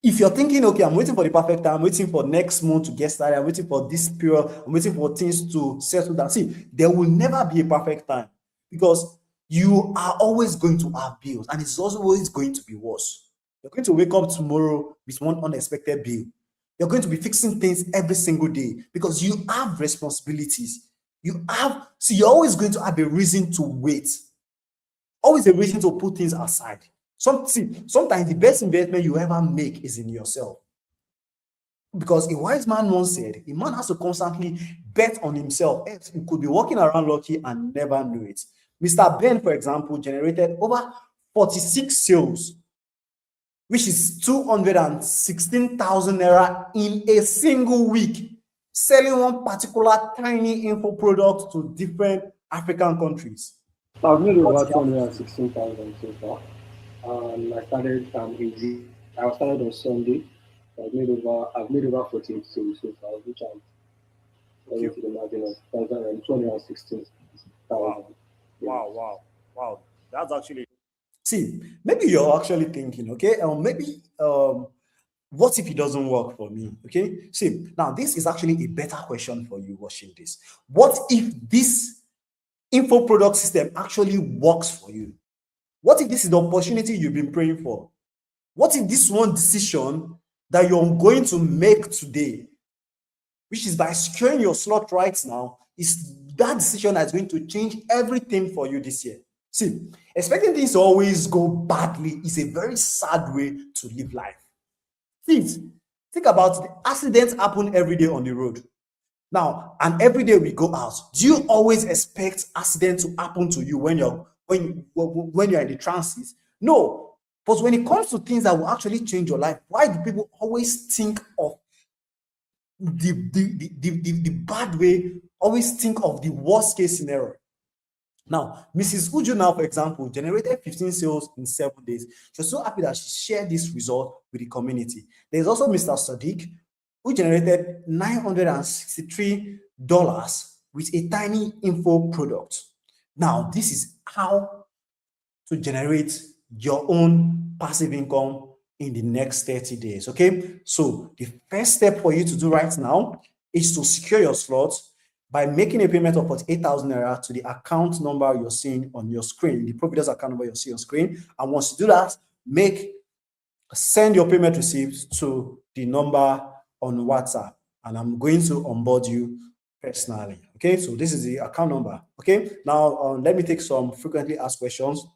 if you're thinking, okay, I'm waiting for the perfect time, I'm waiting for next month to get started, I'm waiting for this period, I'm waiting for things to settle down. See, there will never be a perfect time because you are always going to have bills and it's also always going to be worse. You're going to wake up tomorrow with one unexpected bill. You're going to be fixing things every single day because you have responsibilities. You're always going to have a reason to wait. Always a reason to put things aside. Sometimes the best investment you ever make is in yourself. Because a wise man once said, a man has to constantly bet on himself, else he could be walking around lucky and never know it. Mr. Ben, for example, generated over 46 sales, which is 216,000 naira in a single week, selling one particular tiny info product to different African countries. I've made over 216,000 so far. I started easy. I started on Sunday. I've made over 14 sales so far, which I'm going to the margin of 216,000. Wow. That's actually. See, maybe you're actually thinking, okay, what if it doesn't work for me? Okay, see, now this is actually a better question for you watching this. What if this info product system actually works for you? What if this is the opportunity you've been praying for? What if this one decision that you're going to make today, which is by securing your slot right now, is that decision that's going to change everything for you this year? See, expecting things to always go badly is a very sad way to live life. Think about the accidents happen every day on the road. Now, and every day we go out, do you always expect accidents to happen to you when you're in the transit? No. But when it comes to things that will actually change your life, why do people always think of the bad way, always think of the worst case scenario? Now, Mrs. Uju now, for example, generated 15 sales in 7 days. She was so happy that she shared this result with the community. There's also Mr. Sadiq, who generated $963 with a tiny info product. Now, this is how to generate your own passive income in the next 30 days, okay? So the first step for you to do right now is to secure your slots by making a payment of 48,000 naira to the account number you're seeing on your screen, the Providence account number you see on screen. And once you do that, send your payment receipts to the number on WhatsApp, and I'm going to onboard you personally. Okay, so this is the account number. Okay, now let me take some frequently asked questions.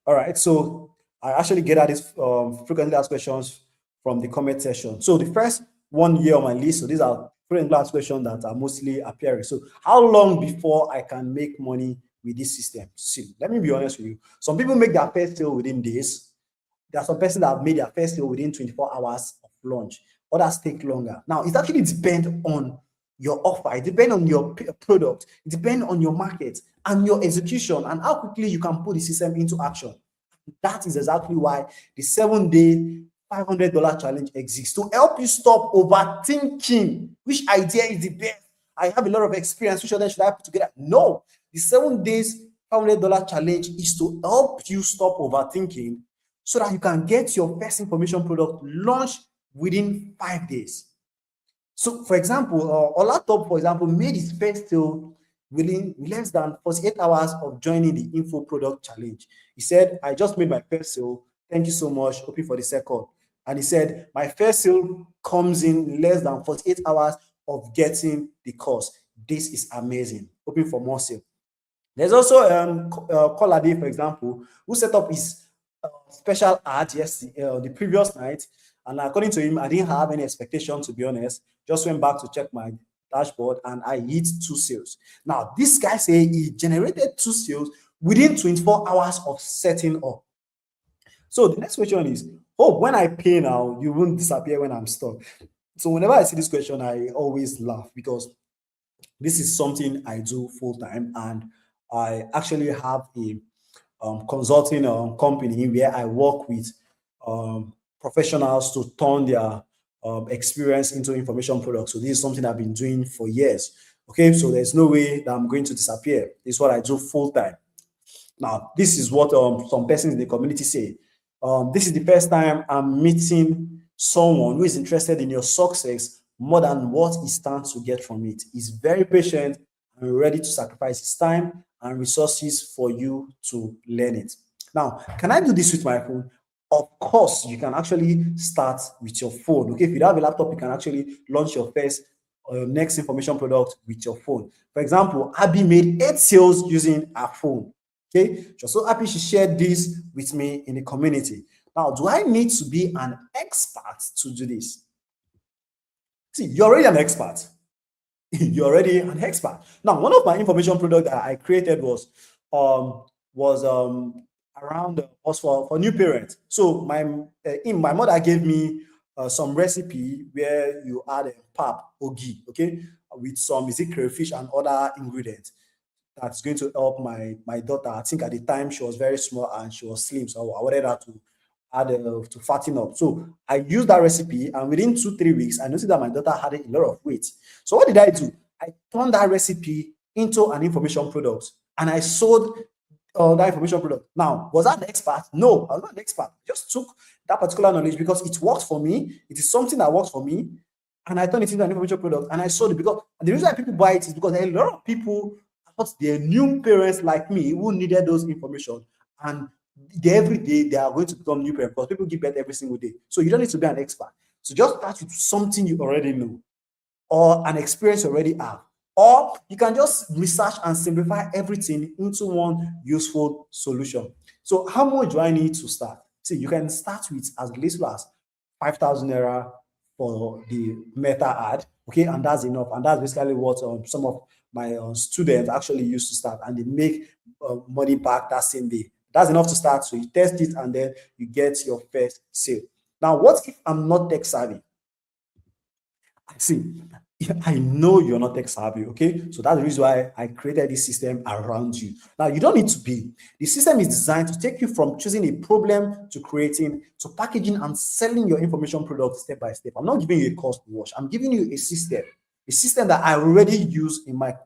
All right, so I actually get at these frequently asked questions from the comment section. So the first one here on my list, so these are frequently asked questions that are mostly appearing. So how long before I can make money with this system? See, let me be honest with you. Some people make their first sale within days. There are some persons that have made their first sale within 24 hours of launch. Others take longer. Now, it actually depends on your offer. It depends on your product. It depends on your market and your execution and how quickly you can put the system into action. That is exactly why the 7-day $500 challenge exists, to help you stop overthinking which idea is the best. I have a lot of experience. Which of them should I put together? No. The 7 days $500 challenge is to help you stop overthinking so that you can get your first information product launched within 5 days. So, for example, Olatop, for example, made his first sale within less than 48 hours of joining the info product challenge. He said, I just made my first sale. Thank you so much. Hoping for the second. And he said, my first sale comes in less than 48 hours of getting the course. This is amazing. Hoping for more sale. There's also Kolade, for example, who set up his special ad the previous night. And according to him, I didn't have any expectation, to be honest. Just went back to check my dashboard and I hit 2 sales. Now, this guy said he generated 2 sales within 24 hours of setting up. So the next question is, when I pay now, you won't disappear when I'm stuck. So whenever I see this question, I always laugh because this is something I do full time, and I actually have a consulting company where I work with professionals to turn their experience into information products. So this is something I've been doing for years. Okay, so there's no way that I'm going to disappear. This is what I do full time. Now, this is what some persons in the community say. This is the first time I'm meeting someone who is interested in your success more than what he stands to get from it. He's very patient and ready to sacrifice his time and resources for you to learn it. Now, can I do this with my phone? Of course, you can actually start with your phone. Okay, if you don't have a laptop, you can actually launch your first next information product with your phone. For example, Abby made 8 sales using her phone. Okay, she was so happy she shared this with me in the community. Now, do I need to be an expert to do this? See, you're already an expert. You're already an expert. Now, one of my information products that I created was around was for new parents. So my mother gave me some recipe where you add a pap ogi, okay, with some crayfish and other ingredients. That's going to help my daughter. I think at the time she was very small and she was slim, so I wanted her to add to fatten up. So I used that recipe, and within 2-3 weeks, I noticed that my daughter had a lot of weight. So what did I do? I turned that recipe into an information product, and I sold that information product. Now, was I an expert? No, I was not an expert. I just took that particular knowledge because it works for me. It is something that works for me, and I turned it into an information product, and I sold it. Because the reason why people buy it is because there are a lot of people, they're new parents like me, who needed those information, and every day they are going to become new parents because people give birth every single day. So you don't need to be an expert. So just start with something you already know or an experience you already have. Or you can just research and simplify everything into one useful solution. So how much do I need to start? See, you can start with as little as 5,000 naira for the meta ad, okay, and that's enough. And that's basically what some of my students actually used to start, and they make money back that same day. That's enough to start. So you test it and then you get your first sale. Now, what if I'm not tech savvy? See, I know you're not tech savvy, okay? So that's the reason why I created this system around you. Now, you don't need to be. The system is designed to take you from choosing a problem to creating, to packaging and selling your information product step by step. I'm not giving you a course to watch. I'm giving you a system that I already use in my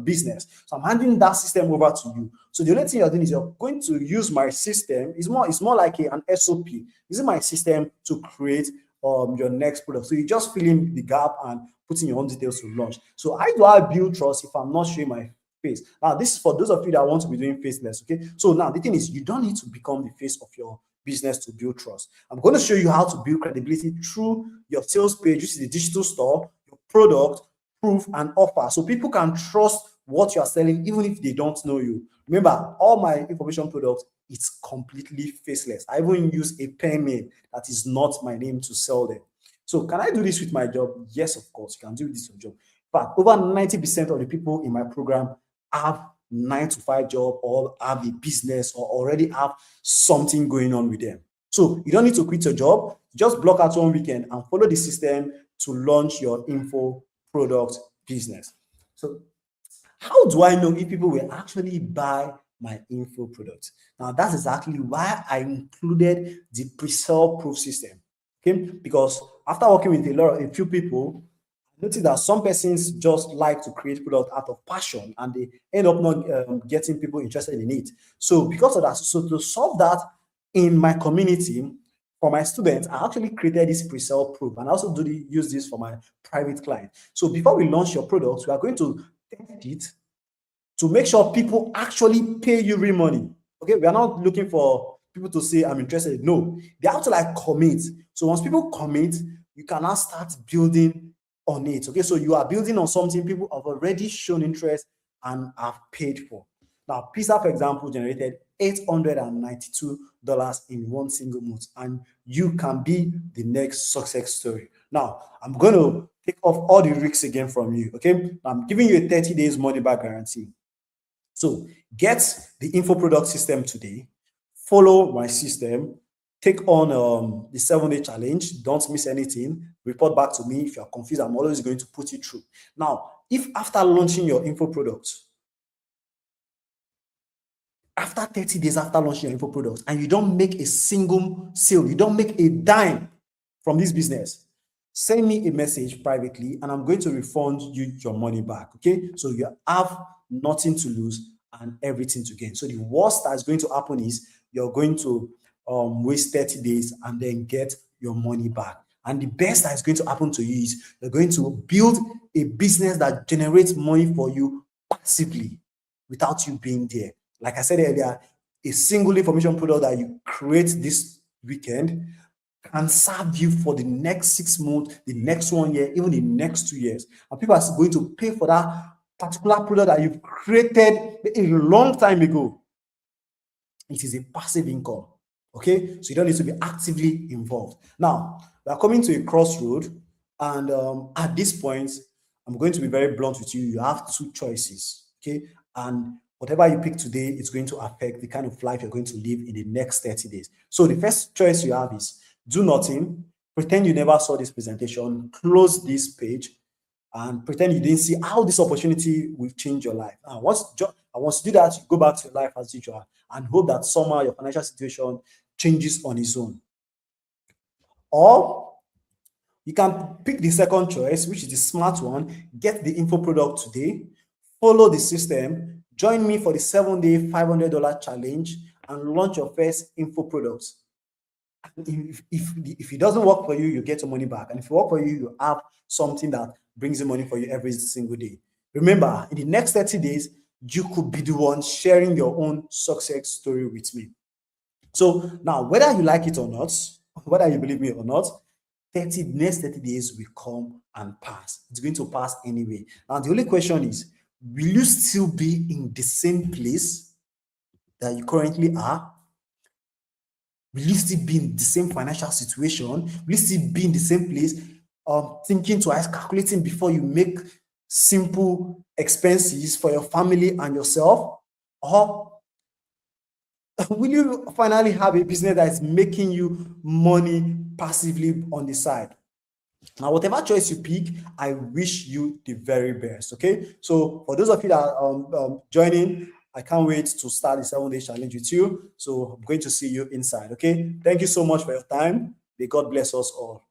business. So I'm handing that system over to you. So the only thing you're doing is you're going to use my system. It's more like an SOP. This is my system to create your next product. So you just fill in the gap and put in your own details to launch. So how do I build trust if I'm not showing my face? Now, this is for those of you that want to be doing faceless, okay? So now the thing is, you don't need to become the face of your business to build trust. I'm going to show you how to build credibility through your sales page, which is the digital store, your product, proof, and offer. So people can trust what you're selling even if they don't know you. Remember, all my information products, it's completely faceless. I even use a pen name that is not my name to sell them. So can I do this with my job? Yes, of course, you can do this with your job. But over 90% of the people in my program have 9-to-5 job or have a business or already have something going on with them. So you don't need to quit your job. Just block out 1 weekend and follow the system to launch your info product business. So how do I know if people will actually buy my info product? Now, that's exactly why I included the pre-sale proof system. Okay, because after working with a few people, I noticed that some persons just like to create product out of passion and they end up not getting people interested in it. So because of that, so to solve that in my community, for my students, I actually created this pre-sale proof, and I also use this for my private client. So before we launch your products, we are going to test it to make sure people actually pay you real money. Okay, we are not looking for people to say I'm interested. No, they have to commit. So once people commit, you can now start building on it. Okay, so you are building on something people have already shown interest and have paid for. Now, Pizza, for example, generated $892 in one single month, and you can be the next success story. Now, I'm going to take off all the risks again from you. Okay, I'm giving you a 30 days money back guarantee. So get the info product system today, follow my system, take on the 7-day challenge. Don't miss anything. Report back to me if you're confused. I'm always going to put you through. Now, if after launching your info product, after 30 days after launching your info product, and you don't make a single sale, you don't make a dime from this business, send me a message privately and I'm going to refund you your money back. Okay, so you have nothing to lose and everything to gain. So the worst that's going to happen is you're going to waste 30 days and then get your money back. And the best that's going to happen to you is you're going to build a business that generates money for you passively without you being there. Like I said earlier, a single information product that you create this weekend can serve you for the next 6 months, the next 1 year, even the next 2 years. And people are going to pay for that particular product that you've created a long time ago. It is a passive income. Okay, so you don't need to be actively involved. Now, we are coming to a crossroad. And at this point, I'm going to be very blunt with you. You have two choices, okay? And whatever you pick today is going to affect the kind of life you're going to live in the next 30 days. So the first choice you have is do nothing, pretend you never saw this presentation, close this page, and pretend you didn't see how this opportunity will change your life. And once you do that, you go back to your life as usual and hope that somehow your financial situation changes on its own. Or you can pick the second choice, which is the smart one. Get the info product today, follow the system, join me for the 7-day $500 challenge, and launch your first info product. If it doesn't work for you, you get your money back. And if it works for you, you have something that brings in money for you every single day. Remember, in the next 30 days, you could be the one sharing your own success story with me. So now, whether you like it or not, whether you believe me or not, next 30 days will come and pass. It's going to pass anyway. Now, the only question is, will you still be in the same place that you currently are? Will you still be in the same financial situation? Will you still be in the same place, thinking twice, calculating before you make simple expenses for your family and yourself? Or will you finally have a business that is making you money passively on the side? Now, whatever choice you pick, I wish you the very best, okay? So for those of you that are joining, I can't wait to start the 7-day challenge with you. So I'm going to see you inside, okay? Thank you so much for your time. May God bless us all.